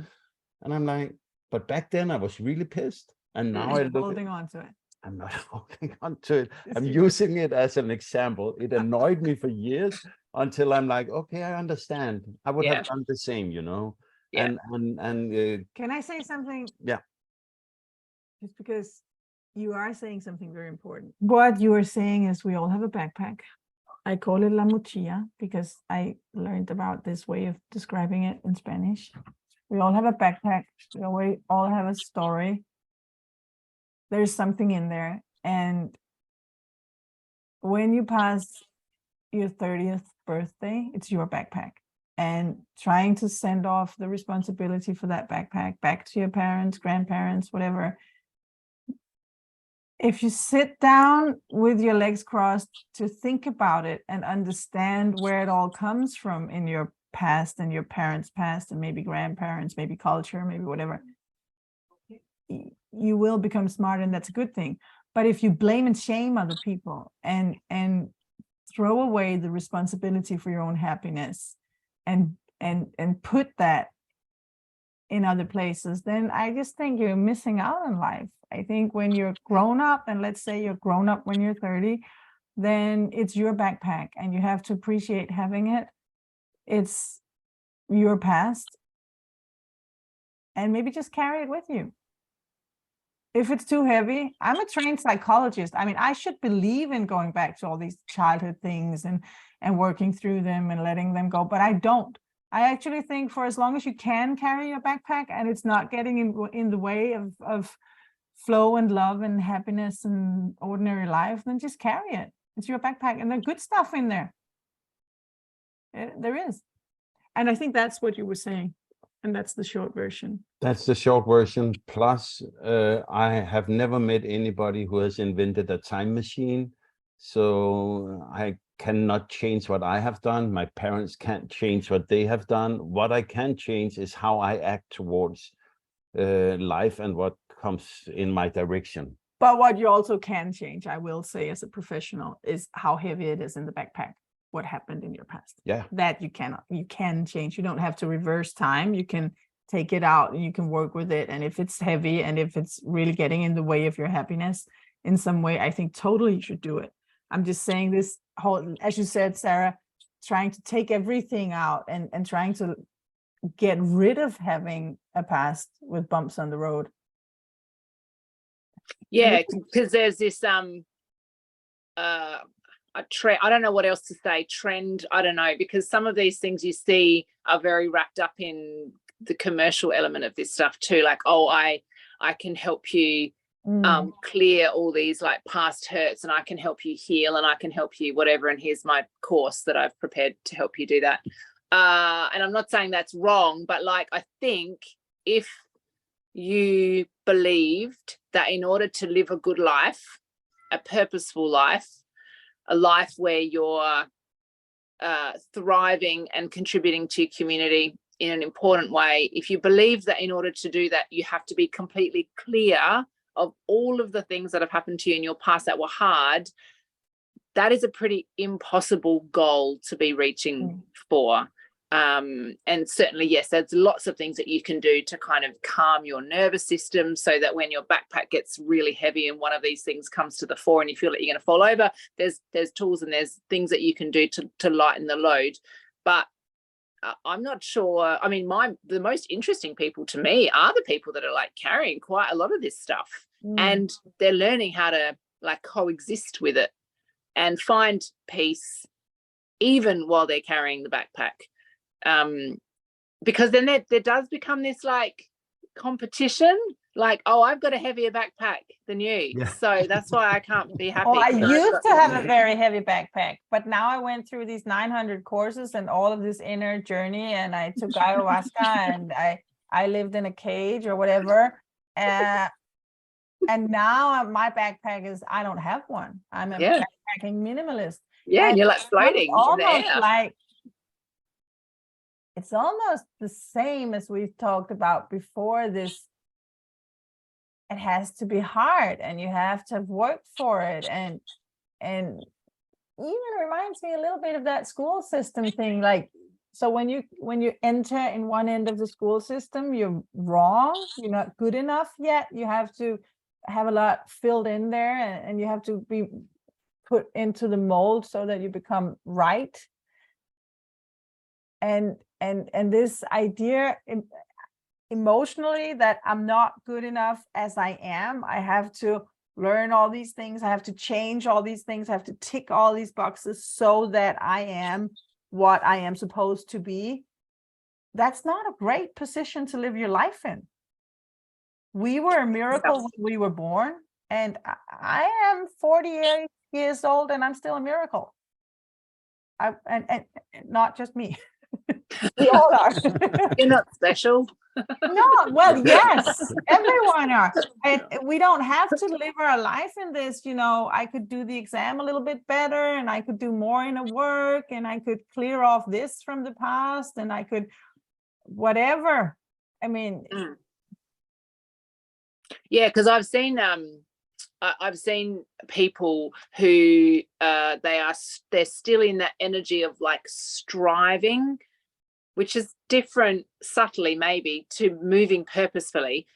And I'm like, but back then I was really pissed. And now I look Holding on to it. I'm not holding on to it. I'm using it as an example. It annoyed me for years until I'm like, okay, I understand. I would have done the same, you know. Yeah. And Can I say something? Yeah. Just because you are saying something very important. What you are saying is we all have a backpack. I call it la mochila because I learned about this way of describing it in Spanish. We all have a backpack. We all have a story. There's something in there. And when you pass your 30th birthday, it's your backpack. And trying to send off the responsibility for that backpack back to your parents, grandparents, whatever. If you sit down with your legs crossed to think about it and understand where it all comes from in your past and your parents' past and maybe grandparents, maybe culture, maybe whatever, you will become smart, and that's a good thing. But if you blame and shame other people and throw away the responsibility for your own happiness and put that in other places, then I just think you're missing out on life. I think when you're grown up, and let's say you're grown up when you're 30, then it's your backpack and you have to appreciate having it. It's your past, and maybe just carry it with you. If it's too heavy, I'm a trained psychologist. I mean, I should believe in going back to all these childhood things and working through them and letting them go, but I don't. I actually think for as long as you can carry your backpack and it's not getting in the way of flow and love and happiness and ordinary life, then just carry it. It's your backpack, and there's good stuff in there. There is. And I think that's what you were saying. And that's the short version. That's the short version. Plus, I have never met anybody who has invented a time machine. So I cannot change what I have done. My parents can't change what they have done. What I can change is how I act towards life and what comes in my direction. But what you also can change, I will say as a professional, is how heavy it is in the backpack. What happened in your past. Yeah. That you can change. You don't have to reverse time. You can take it out and you can work with it. And if it's heavy and if it's really getting in the way of your happiness in some way, I think totally you should do it. I'm just saying this whole, as you said, Sarah, trying to take everything out and trying to get rid of having a past with bumps on the road. Yeah, because there's this a trend, I don't know what else to say, trend, I don't know, because some of these things you see are very wrapped up in the commercial element of this stuff too, like, oh, I can help you clear all these like past hurts, and I can help you heal, and I can help you whatever, and here's my course that I've prepared to help you do that. And I'm not saying that's wrong, but like, I think if you believed that in order to live a good life, a purposeful life, a life where you're thriving and contributing to your community in an important way, if you believe that in order to do that, you have to be completely clear of all of the things that have happened to you in your past that were hard, that is a pretty impossible goal to be reaching for. And certainly, yes, there's lots of things that you can do to kind of calm your nervous system, so that when your backpack gets really heavy and one of these things comes to the fore and you feel that you're going to fall over, there's tools and there's things that you can do to lighten the load. But I'm not sure. I mean, the most interesting people to me are the people that are like carrying quite a lot of this stuff, and they're learning how to like coexist with it and find peace even while they're carrying the backpack. Because then there does become this like competition, like, oh, I've got a heavier backpack than you, so that's why I can't be happy. Well, I used to have a very heavy backpack, but now I went through these 900 courses and all of this inner journey, and I took ayahuasca and I lived in a cage or whatever, and now my backpack is, I don't have one. I'm a backpacking minimalist. And you're like floating in the air. Like, it's almost the same as we've talked about before. This, it has to be hard, and you have to have worked for it, and even reminds me a little bit of that school system thing. Like, so when you enter in one end of the school system, you're wrong, you're not good enough yet. You have to have a lot filled in there, and you have to be put into the mold so that you become right. And this idea emotionally that I'm not good enough as I am, I have to learn all these things, I have to change all these things, I have to tick all these boxes so that I am what I am supposed to be. That's not a great position to live your life in. We were a miracle when we were born, and I am 48 years old and I'm still a miracle. And not just me. We all are. You're not special. No, well, yes, everyone are. And we don't have to live our life in this, I could do the exam a little bit better, and I could do more in a work, and I could clear off this from the past, and I could whatever. I mean, yeah, because I've seen people who they're still in that energy of like striving, which is different subtly maybe to moving purposefully,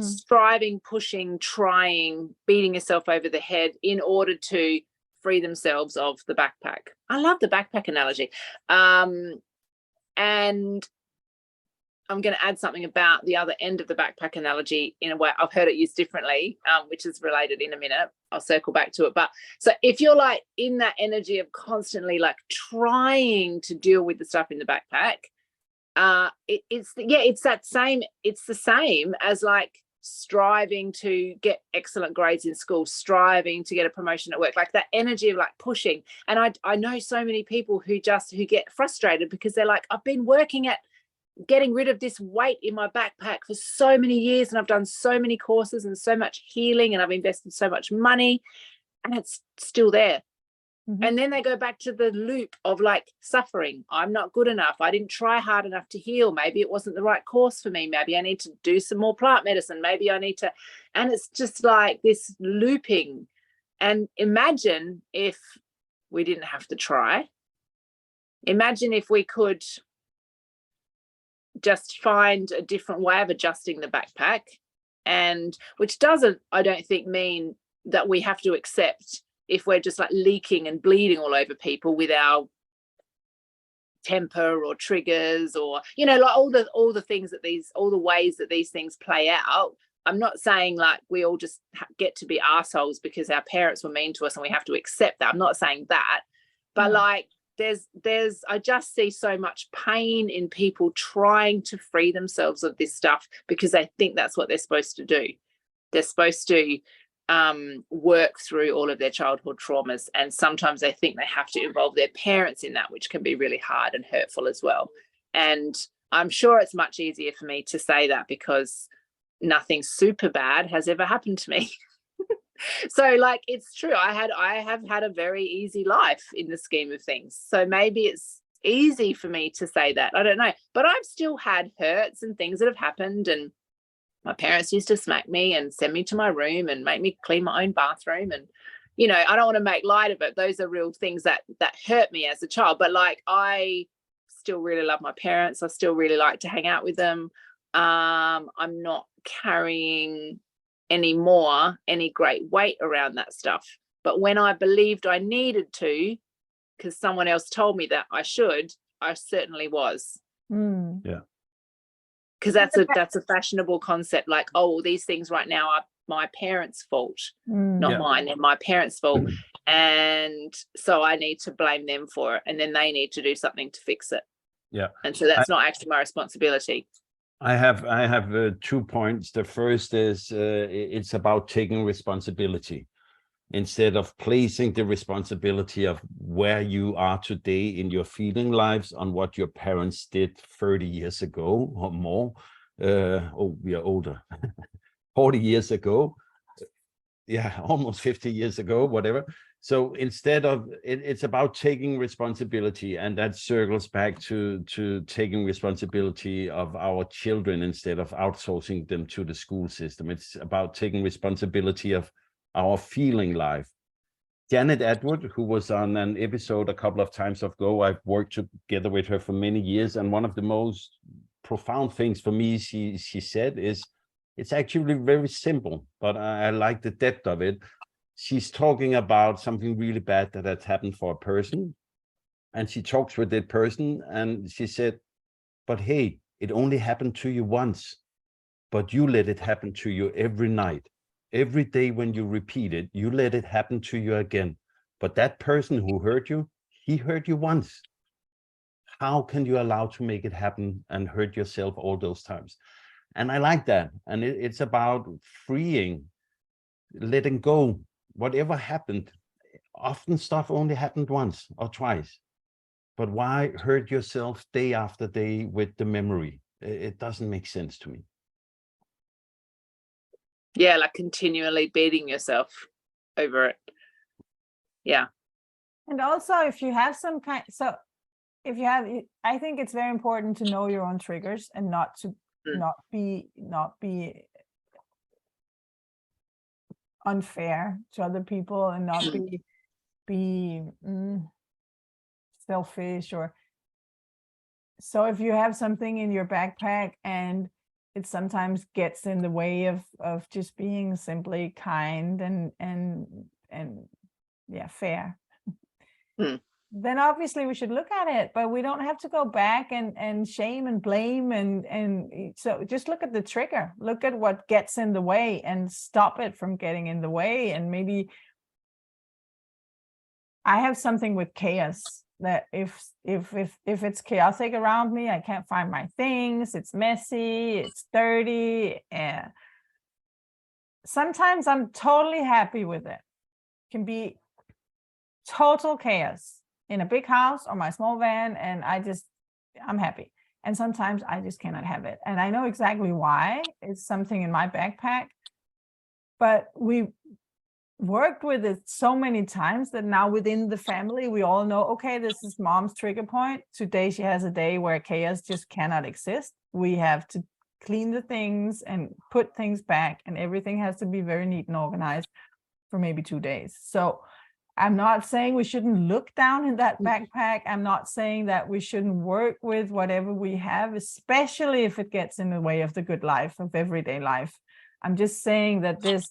striving, pushing, trying, beating yourself over the head in order to free themselves of the backpack. I love the backpack analogy. And I'm going to add something about the other end of the backpack analogy in a way I've heard it used differently, which is related in a minute. I'll circle back to it. But so if you're like in that energy of constantly like trying to deal with the stuff in the backpack, it's the same as like striving to get excellent grades in school, striving to get a promotion at work, like that energy of like pushing. And I know so many people who get frustrated because they're like, I've been working at getting rid of this weight in my backpack for so many years, and I've done so many courses and so much healing, and I've invested so much money, and it's still there. And then they go back to the loop of like suffering. I'm not good enough. I didn't try hard enough to heal. Maybe it wasn't the right course for me. Maybe I need to do some more plant medicine. Maybe I need to, and it's just like this looping. And imagine if we didn't have to try. Imagine if we could just find a different way of adjusting the backpack, and which doesn't, I don't think, mean that we have to accept if we're just like leaking and bleeding all over people with our temper or triggers, or like all the things that all the ways that these things play out. I'm not saying like we all just get to be assholes because our parents were mean to us and we have to accept that. I'm not saying that, but like I just see so much pain in people trying to free themselves of this stuff because they think that's what they're supposed to do. They're supposed to work through all of their childhood traumas, and sometimes they think they have to involve their parents in that, which can be really hard and hurtful as well. And I'm sure it's much easier for me to say that because nothing super bad has ever happened to me. So like, it's true, I have had a very easy life in the scheme of things, so maybe it's easy for me to say that. I don't know, but I've still had hurts and things that have happened, and my parents used to smack me and send me to my room and make me clean my own bathroom. And, you know, I don't want to make light of it. Those are real things that hurt me as a child. But like, I still really love my parents. I still really like to hang out with them. I'm not carrying any great weight around that stuff. But when I believed I needed to, because someone else told me that I should, I certainly was. Yeah. Because that's a fashionable concept, like, oh, these things right now are my parents' fault, not mine. They're my parents' fault. And so I need to blame them for it. And then they need to do something to fix it. Yeah. And so that's not actually my responsibility. I have 2 points. The first is it's about taking responsibility instead of placing the responsibility of where you are today in your feeling lives on what your parents did 30 years ago or more. We are older, 40 years ago. Yeah, almost 50 years ago, whatever. So instead of it's about taking responsibility, and that circles back to taking responsibility of our children instead of outsourcing them to the school system. It's about taking responsibility of our feeling life. Janet Atwood, who was on an episode a couple of times ago, I've worked together with her for many years, and one of the most profound things for me she said is, it's actually very simple, but I like the depth of it. She's talking about something really bad that has happened for a person. And she talks with that person and she said, but hey, it only happened to you once, but you let it happen to you every night. Every day when you repeat it, you let it happen to you again. But that person who hurt you, he hurt you once. How can you allow to make it happen and hurt yourself all those times? And I like that. And it's about freeing, letting go. Whatever happened, often stuff only happened once or twice. But why hurt yourself day after day with the memory? It doesn't make sense to me. Yeah, like continually beating yourself over it. Yeah. And also, if you have some kind, so if you have, I think it's very important to know your own triggers and not be unfair to other people and not be selfish. Or so if you have something in your backpack and it sometimes gets in the way of just being simply kind and yeah, fair, then obviously we should look at it, but we don't have to go back and shame and blame. And so just look at the trigger, look at what gets in the way and stop it from getting in the way. And maybe I have something with chaos, that if it's chaotic around me, I can't find my things, it's messy, it's dirty. And sometimes I'm totally happy with it. It can be total chaos in a big house or my small van, and I'm happy. And sometimes I just cannot have it. And I know exactly why. It's something in my backpack. But we worked with it so many times that now within the family, we all know, okay, this is mom's trigger point. Today she has a day where chaos just cannot exist. We have to clean the things and put things back, and everything has to be very neat and organized for maybe 2 days. So I'm not saying we shouldn't look down in that backpack. I'm not saying that we shouldn't work with whatever we have, especially if it gets in the way of the good life, of everyday life. I'm just saying that this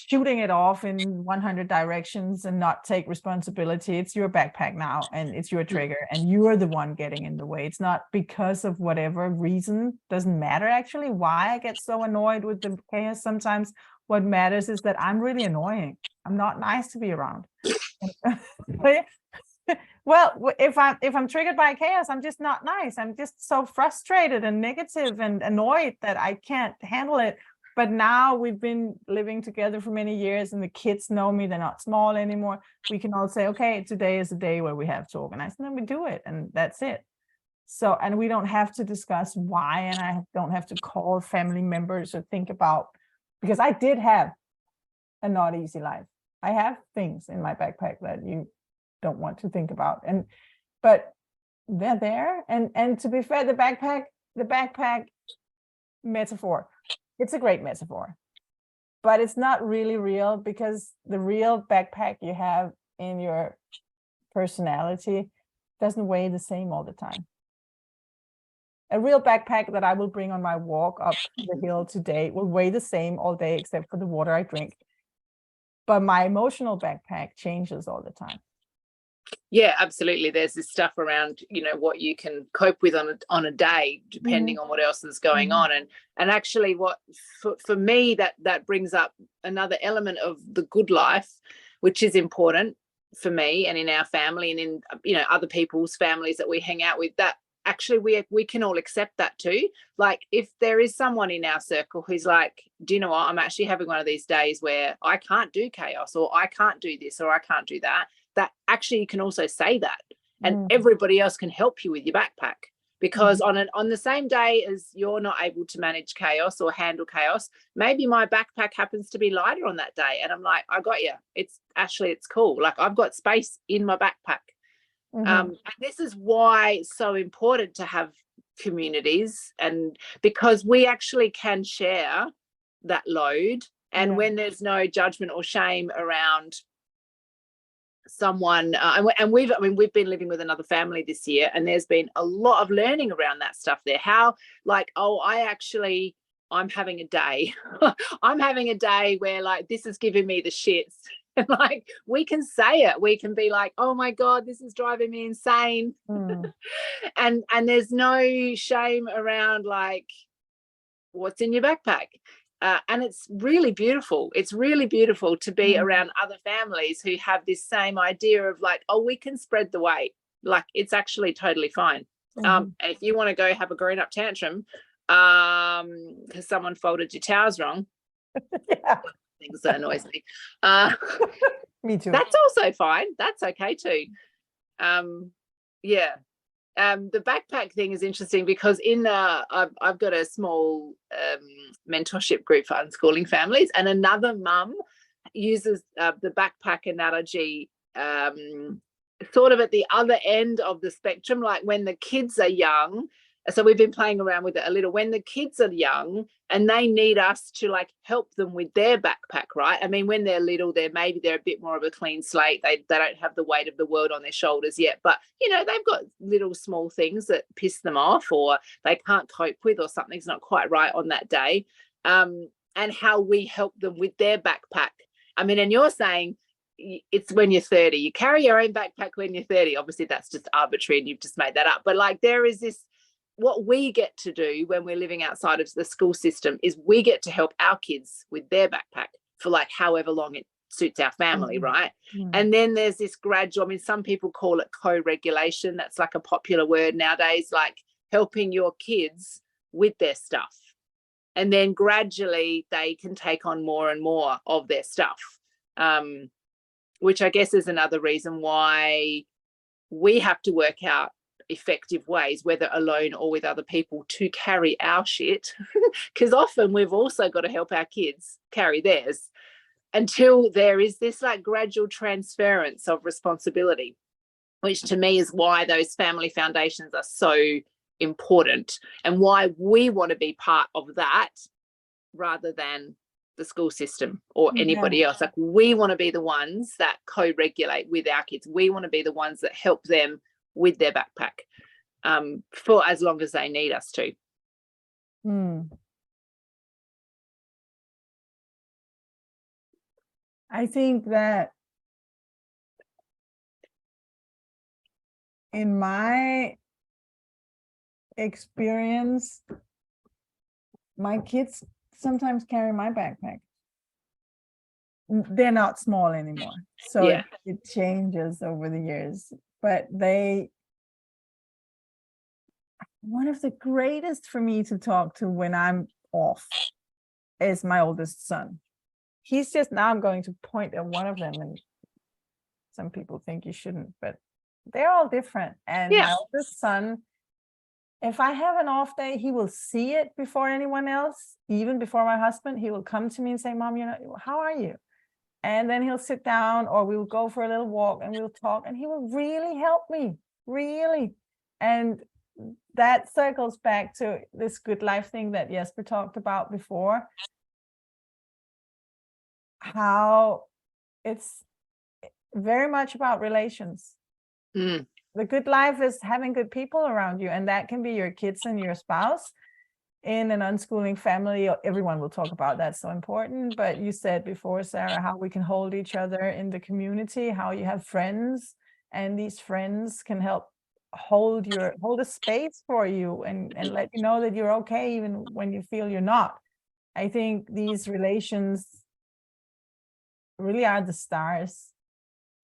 shooting it off in 100 directions and not take responsibility, it's your backpack now and it's your trigger and you're the one getting in the way. It's not because of whatever reason, doesn't matter actually why I get so annoyed with the chaos sometimes. What matters is that I'm really annoying. I'm not nice to be around. Well, if I'm triggered by chaos, I'm just not nice. I'm just so frustrated and negative and annoyed that I can't handle it. But now we've been living together for many years and the kids know me, they're not small anymore. We can all say, okay, today is a day where we have to organize, and then we do it, and that's it. So, and we don't have to discuss why, and I don't have to call family members or think about, because I did have a not easy life. I have things in my backpack that you don't want to think about, but they're there. And to be fair, the backpack metaphor. It's a great metaphor, but it's not really real, because the real backpack you have in your personality doesn't weigh the same all the time. A real backpack that I will bring on my walk up the hill today will weigh the same all day, except for the water I drink. But my emotional backpack changes all the time. Yeah, absolutely. There's this stuff around, you know, what you can cope with on a day, depending on what else is going on. And actually, what for me that brings up another element of the good life, which is important for me and in our family and in, you know, other people's families that we hang out with, that actually we can all accept that too. Like, if there is someone in our circle who's like, do you know what, I'm actually having one of these days where I can't do chaos, or I can't do this, or I can't do that, that actually you can also say that, and everybody else can help you with your backpack, because on the same day as you're not able to manage chaos or handle chaos, maybe my backpack happens to be lighter on that day, and I'm like, I got you, it's cool, like I've got space in my backpack. And this is why it's so important to have communities, and because we actually can share that load, and when there's no judgment or shame around someone, and we've been living with another family this year, and there's been a lot of learning around that stuff there. How, like, oh, I'm having a day I'm having a day where, like, this is giving me the shits. And like, we can say it, we can be like, oh my God, this is driving me insane. And there's no shame around, like, what's in your backpack. And it's really beautiful. It's really beautiful to be around other families who have this same idea of, like, oh, we can spread the weight. Like, it's actually totally fine. And if you want to go have a grown-up tantrum because someone folded your towels wrong, things that annoys me. Me too. That's also fine. That's okay too. The backpack thing is interesting, because I've got a small mentorship group for unschooling families, and another mum uses the backpack analogy sort of at the other end of the spectrum, like when the kids are young. So we've been playing around with it a little. When the kids are young and they need us to, like, help them with their backpack, right? I mean, when they're little, they're a bit more of a clean slate. They don't have the weight of the world on their shoulders yet, but, you know, they've got little small things that piss them off, or they can't cope with, or something's not quite right on that day. And how we help them with their backpack. I mean, and you're saying it's when you're 30, you carry your own backpack when you're 30. Obviously that's just arbitrary and you've just made that up, but, like, there is this, what we get to do when we're living outside of the school system is we get to help our kids with their backpack for, like, however long it suits our family, right? And then there's this gradual, I mean, some people call it co-regulation. That's like a popular word nowadays, like helping your kids with their stuff. And then gradually they can take on more and more of their stuff, which I guess is another reason why we have to work out effective ways, whether alone or with other people, to carry our shit, because often we've also got to help our kids carry theirs, until there is this, like, gradual transference of responsibility, which to me is why those family foundations are so important, and why we want to be part of that rather than the school system or anybody else. Like, we want to be the ones that co-regulate with our kids. We want to be the ones that help them with their backpack for as long as they need us to. I think that in my experience, my kids sometimes carry my backpack. They're not small anymore, so it changes over the years. But one of the greatest for me to talk to when I'm off is my oldest son. He's just, now I'm going to point at one of them, and some people think you shouldn't, but they're all different. And my oldest son, if I have an off day, he will see it before anyone else, even before my husband. He will come to me and say, Mom, you know, how are you? And then he'll sit down, or we will go for a little walk and we'll talk, and he will really help me, really. And that circles back to this good life thing that Jesper talked about before, how it's very much about relations. The good life is having good people around you, and that can be your kids and your spouse. In an unschooling family, everyone will talk about that's so important. But you said before, Sarah, how we can hold each other in the community, how you have friends, and these friends can help hold a space for you and let you know that you're okay even when you feel you're not. I think these relations really are the stars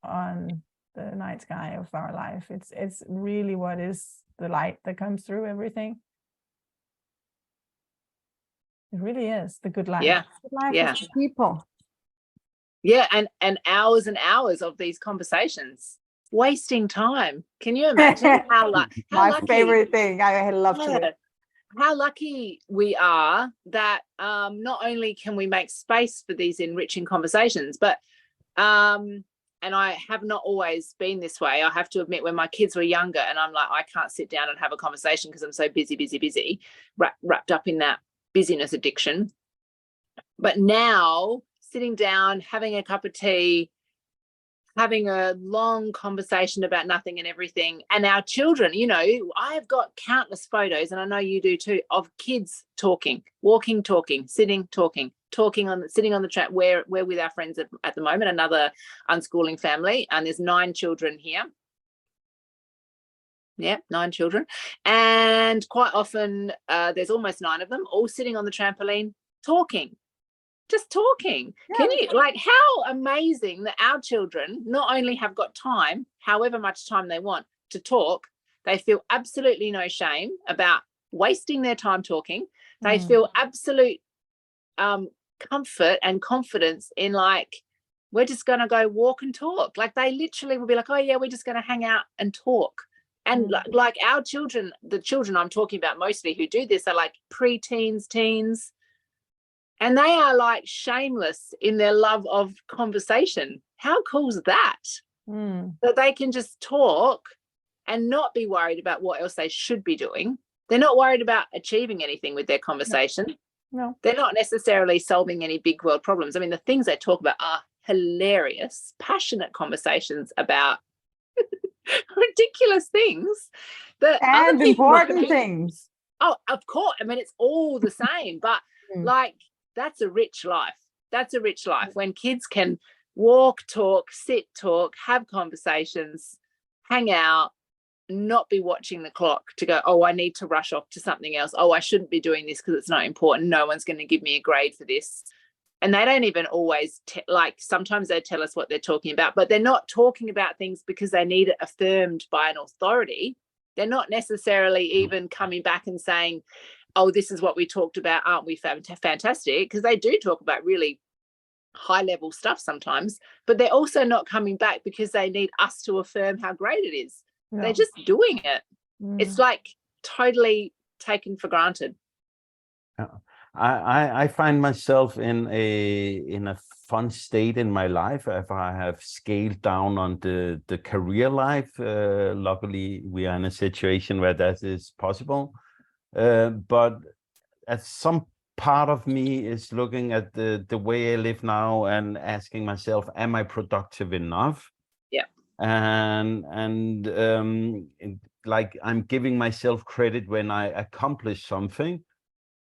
on the night sky of our life. It's really what is the light that comes through everything. It really is the good life. Yeah. Good life Yeah. is people. Yeah, and hours of these conversations, wasting time. Can you imagine how My lucky, favorite thing. I love to. How lucky we are that not only can we make space for these enriching conversations, but and I have not always been this way. I have to admit, when my kids were younger and I'm like, I can't sit down and have a conversation because I'm so busy, wrapped up in that busyness addiction. But now, sitting down, having a cup of tea, having a long conversation about nothing and everything, and our children, you know, I've got countless photos, and I know you do too, of kids talking, walking, talking, sitting, talking, sitting on the chat. We're with our friends at the moment, another unschooling family, and there's 9 children here. Yeah, 9 children. And quite often there's almost 9 of them all sitting on the trampoline talking, just talking. Yeah. Can you, like, how amazing that our children not only have got time, however much time they want to talk, they feel absolutely no shame about wasting their time talking. They feel absolute comfort and confidence in, like, we're just going to go walk and talk. Like, they literally will be like, oh yeah, we're just going to hang out and talk. And like our children, the children I'm talking about mostly who do this are like pre-teens, teens, and they are like shameless in their love of conversation. How cool is that? That they can just talk and not be worried about what else they should be doing. They're not worried about achieving anything with their conversation. No. They're not necessarily solving any big world problems. I mean, the things they talk about are hilarious, passionate conversations about ridiculous things that and important things. Oh, of course. I mean, it's all the same, but like, that's a rich life. That's a rich life when kids can walk, talk, sit, talk, have conversations, hang out, not be watching the clock to go, oh, I need to rush off to something else. Oh, I shouldn't be doing this because it's not important. No one's going to give me a grade for this. And they don't even always, like, sometimes they tell us what they're talking about, but they're not talking about things because they need it affirmed by an authority. They're not necessarily even coming back and saying, oh, this is what we talked about, aren't we fantastic? Because they do talk about really high level stuff sometimes, but they're also not coming back because they need us to affirm how great it is. No. They're just doing it. It's like totally taken for granted. I find myself in a fun state in my life if I have scaled down on the career life. Luckily, we are in a situation where that is possible. But as some part of me is looking at the way I live now and asking myself, am I productive enough? Yeah. And like, I'm giving myself credit when I accomplish something.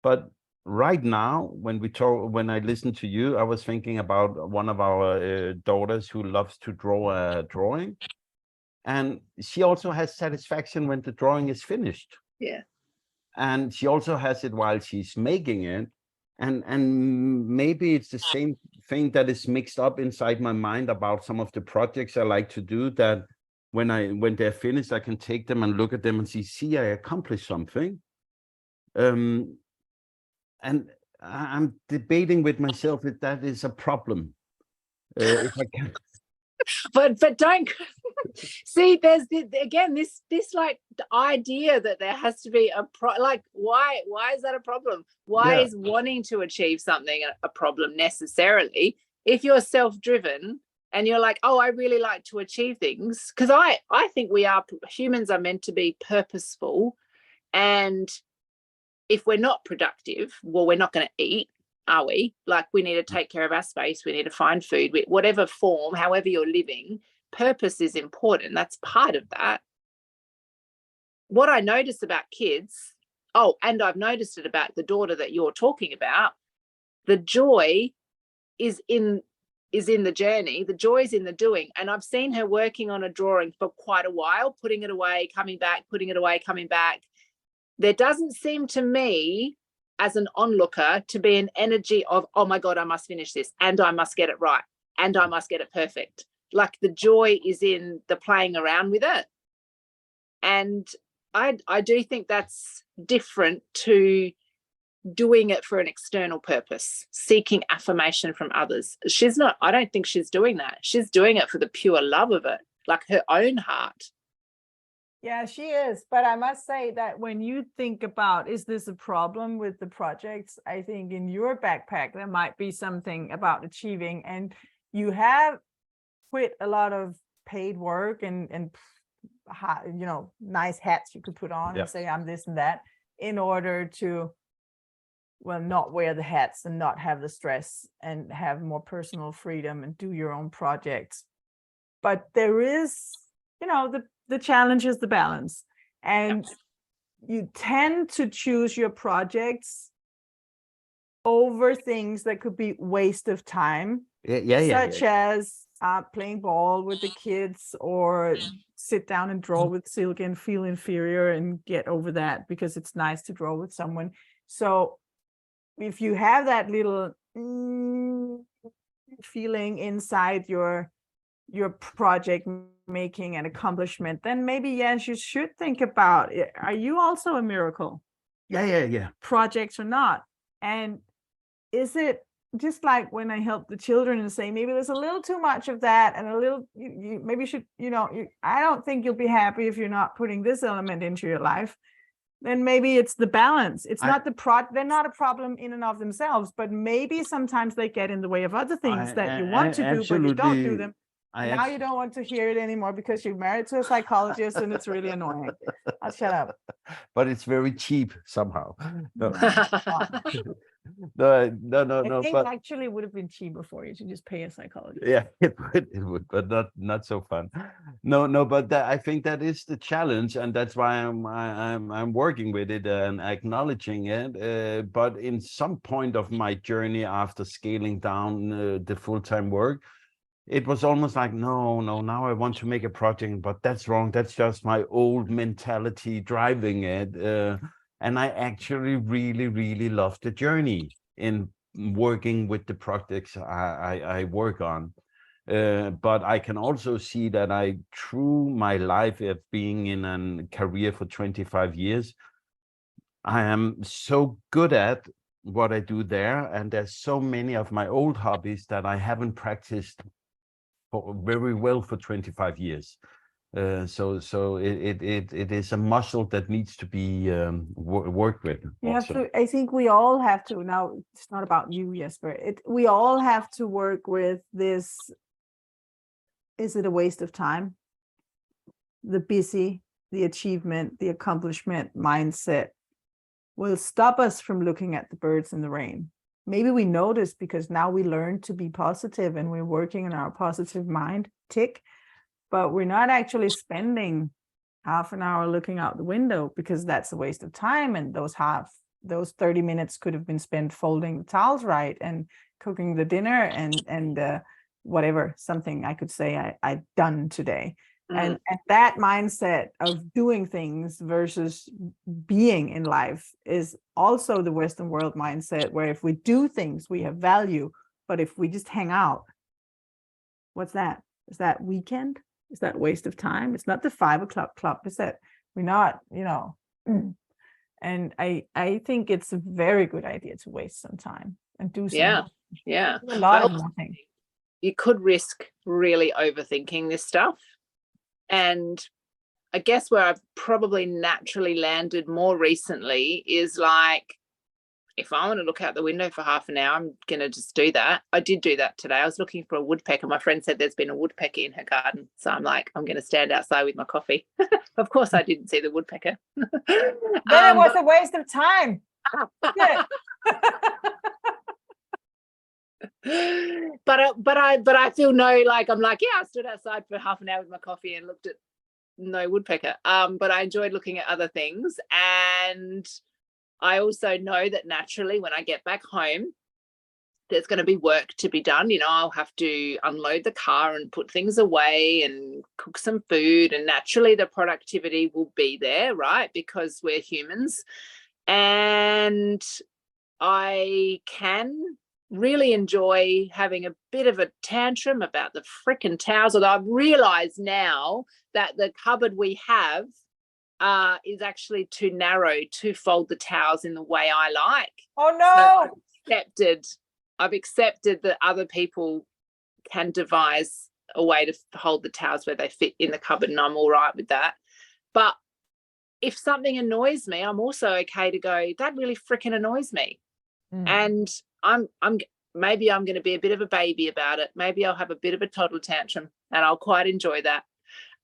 But right now, when I listen to you, I was thinking about one of our daughters who loves to draw a drawing. And she also has satisfaction when the drawing is finished. Yeah. And she also has it while she's making it. And maybe it's the same thing that is mixed up inside my mind about some of the projects I like to do, that when they're finished, I can take them and look at them and see, I accomplished something. And I'm debating with myself if that is a problem. If I can. But don't see, there's this like the idea that there has to be why is that a problem? Why is wanting to achieve something a problem necessarily? If you're self-driven and you're like, oh, I really like to achieve things, because I think humans are meant to be purposeful And if we're not productive, well, we're not going to eat, are we? Like, we need to take care of our space. We need to find food, whatever form, however you're living. Purpose is important. That's part of that. What I notice about kids, and I've noticed it about the daughter that you're talking about, the joy is in the journey. The joy is in the doing. And I've seen her working on a drawing for quite a while, putting it away, coming back, putting it away, coming back. There doesn't seem to me, as an onlooker, to be an energy of, oh my God, I must finish this, and I must get it right, and I must get it perfect. Like, the joy is in the playing around with it. And I do think that's different to doing it for an external purpose, seeking affirmation from others. I don't think she's doing that. She's doing it for the pure love of it, like her own heart. Yeah, she is. But I must say that when you think about, is this a problem with the projects? I think in your backpack, there might be something about achieving, and you have quit a lot of paid work and nice hats you could put on and say, I'm this and that, in order to, well, not wear the hats and not have the stress and have more personal freedom and do your own projects. But there is, the challenge is the balance, and you tend to choose your projects over things that could be waste of time, such as playing ball with the kids, or sit down and draw with Silke and feel inferior and get over that because it's nice to draw with someone. So if you have that little feeling inside your project making and accomplishment, then maybe, yes, you should think about it. Are you also a miracle? Yeah. Projects or not? And is it just like when I help the children and say, maybe there's a little too much of that, and a little, you maybe should, I don't think you'll be happy if you're not putting this element into your life. Then maybe it's the balance. It's not they're not a problem in and of themselves, but maybe sometimes they get in the way of other things that you want to do, but you don't do them. Now you don't want to hear it anymore because you're married to a psychologist and it's really annoying. I'll shut up. But it's very cheap somehow. No. I No. think But actually it would have been cheaper for you to just pay a psychologist. yeah, it would, but not so fun. No, but I think that is the challenge, and that's why I'm working with it and acknowledging it. But in some point of my journey after scaling down the full-time work, it was almost like, no, now I want to make a project, but that's wrong. That's just my old mentality driving it. And I actually really, really love the journey in working with the projects I work on. But I can also see that through my life of being in a career for 25 years, I am so good at what I do there. And there's so many of my old hobbies that I haven't practiced very well for 25 years. So it is a muscle that needs to be worked with. You have to, I think we all have to, now it's not about you, Jesper, we all have to work with this. Is it a waste of time? The busy, the achievement, the accomplishment mindset will stop us from looking at the birds in the rain. Maybe we notice because now we learn to be positive and we're working on our positive mind, tick, but we're not actually spending half an hour looking out the window because that's a waste of time. And those 30 minutes could have been spent folding the towels right and cooking the dinner and whatever, something I could say I've done today. And that mindset of doing things versus being in life is also the Western world mindset, where if we do things, we have value. But if we just hang out, what's that? Is that weekend? Is that waste of time? It's not the 5 o'clock club. Is that we're not, and I think it's a very good idea to waste some time and do something. Yeah. A lot of nothing. You could risk really overthinking this stuff. And I guess where I've probably naturally landed more recently is like if I want to look out the window for half an hour, I'm going to just do that. I did do that today. I was looking for a woodpecker. My friend said there's been a woodpecker in her garden. So I'm like, I'm going to stand outside with my coffee. Of course, I didn't see the woodpecker. Then it was a waste of time. Yeah. but I feel no, like I'm like, yeah, I stood outside for half an hour with my coffee and looked at no woodpecker. But I enjoyed looking at other things. And I also know that naturally when I get back home, there's going to be work to be done. You know, I'll have to unload the car and put things away and cook some food. And naturally the productivity will be there, right? Because we're humans. And I can really enjoy having a bit of a tantrum about the frickin' towels. Although I've realized now that the cupboard we have is actually too narrow to fold the towels in the way I like. Oh no! So I've accepted that other people can devise a way to hold the towels where they fit in the cupboard, and I'm all right with that. But if something annoys me, I'm also okay to go, that really freaking annoys me. And I'm maybe I'm going to be a bit of a baby about it. Maybe I'll have a bit of a toddler tantrum, and I'll quite enjoy that.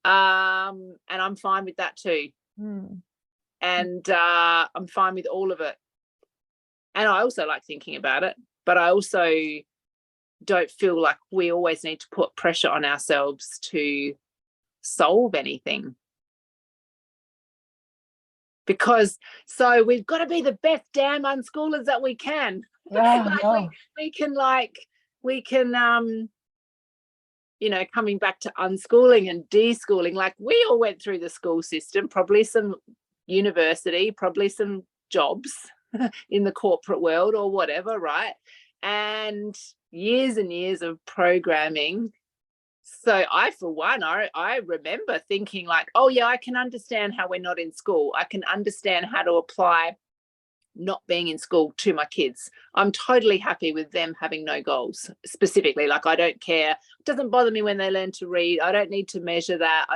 And I'm fine with that too. And I'm fine with all of it. And I also like thinking about it, but I also don't feel like we always need to put pressure on ourselves to solve anything. Because so we've got to be the best damn unschoolers that we can. We can you know, coming back to unschooling and deschooling, like we all went through the school system, probably some university, probably some jobs in the corporate world or whatever, right? And years of programming. So I, for one, I remember thinking like, oh yeah, I can understand how we're not in school. I can understand how to apply not being in school to my kids. I'm totally happy with them having no goals specifically. Like I don't care. It doesn't bother me when they learn to read. I don't need to measure that.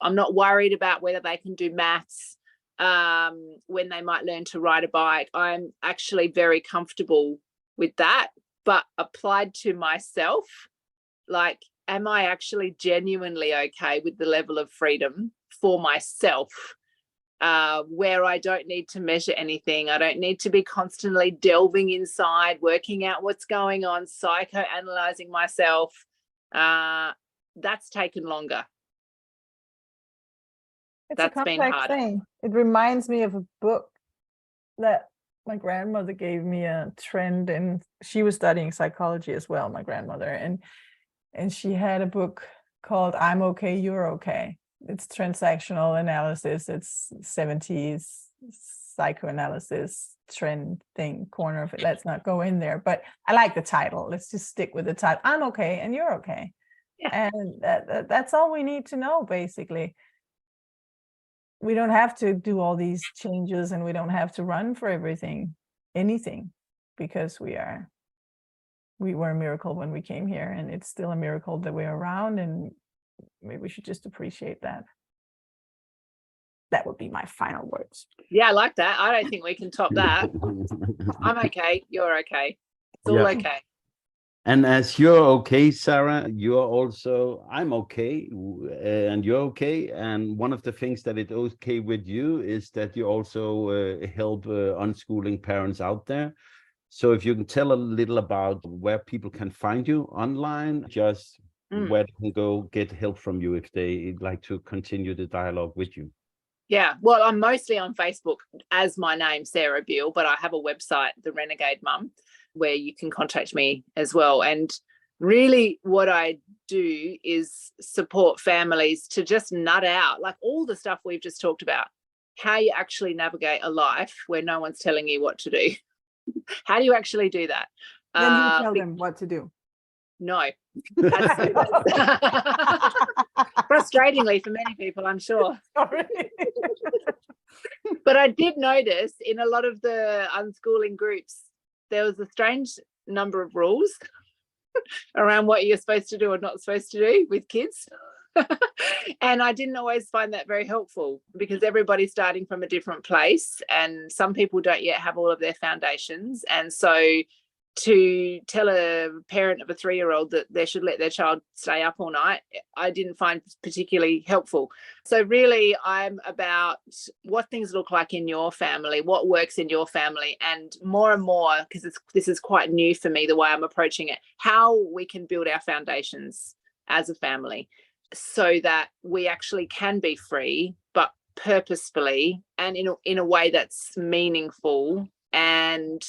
I'm not worried about whether they can do maths when they might learn to ride a bike. I'm actually very comfortable with that. But applied to myself, like, am I actually genuinely okay with the level of freedom for myself? Where I don't need to measure anything. I don't need to be constantly delving inside, working out what's going on, psychoanalyzing myself. That's taken longer. That's been harder. Thing. It reminds me of a book that my grandmother gave me a trend, and she was studying psychology as well, my grandmother, and she had a book called I'm Okay, You're Okay. It's transactional analysis. It's 70s psychoanalysis trend thing, corner of it. Let's not go in there, but I like the title. Let's just stick with the title. I'm okay and you're okay. Yeah. And that's all we need to know, basically. We don't have to do all these changes, and we don't have to run for anything, because we were a miracle when we came here, and it's still a miracle that we're around, and maybe we should just appreciate that. That would be my final words. Yeah, I like that. I don't think we can top that. I'm okay. You're okay. It's all okay. And as you're okay, Sarah, you're also, I'm okay, and you're okay. And one of the things that is okay with you is that you also help unschooling parents out there. So if you can tell a little about where people can find you online, just where they can go get help from you if they like to continue the dialogue with you. Yeah, well, I'm mostly on Facebook as my name, Sarah Beale, but I have a website, The Renegade Mum, where you can contact me as well. And really what I do is support families to just nut out, like all the stuff we've just talked about, how you actually navigate a life where no one's telling you what to do. How do you actually do that? Then you tell them what to do. No. Frustratingly for many people, I'm sure. Sorry. But I did notice in a lot of the unschooling groups, there was a strange number of rules around what you're supposed to do or not supposed to do with kids. And I didn't always find that very helpful, because everybody's starting from a different place and some people don't yet have all of their foundations. And so to tell a parent of a 3-year-old that they should let their child stay up all night, I didn't find particularly helpful. So really, I'm about what things look like in your family, what works in your family, and more, because this is quite new for me, the way I'm approaching it, how we can build our foundations as a family so that we actually can be free, but purposefully and in a way that's meaningful. And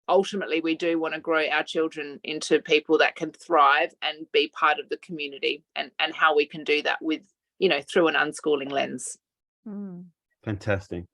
ultimately, we do want to grow our children into people that can thrive and be part of the community, and how we can do that with, through an unschooling lens. Fantastic.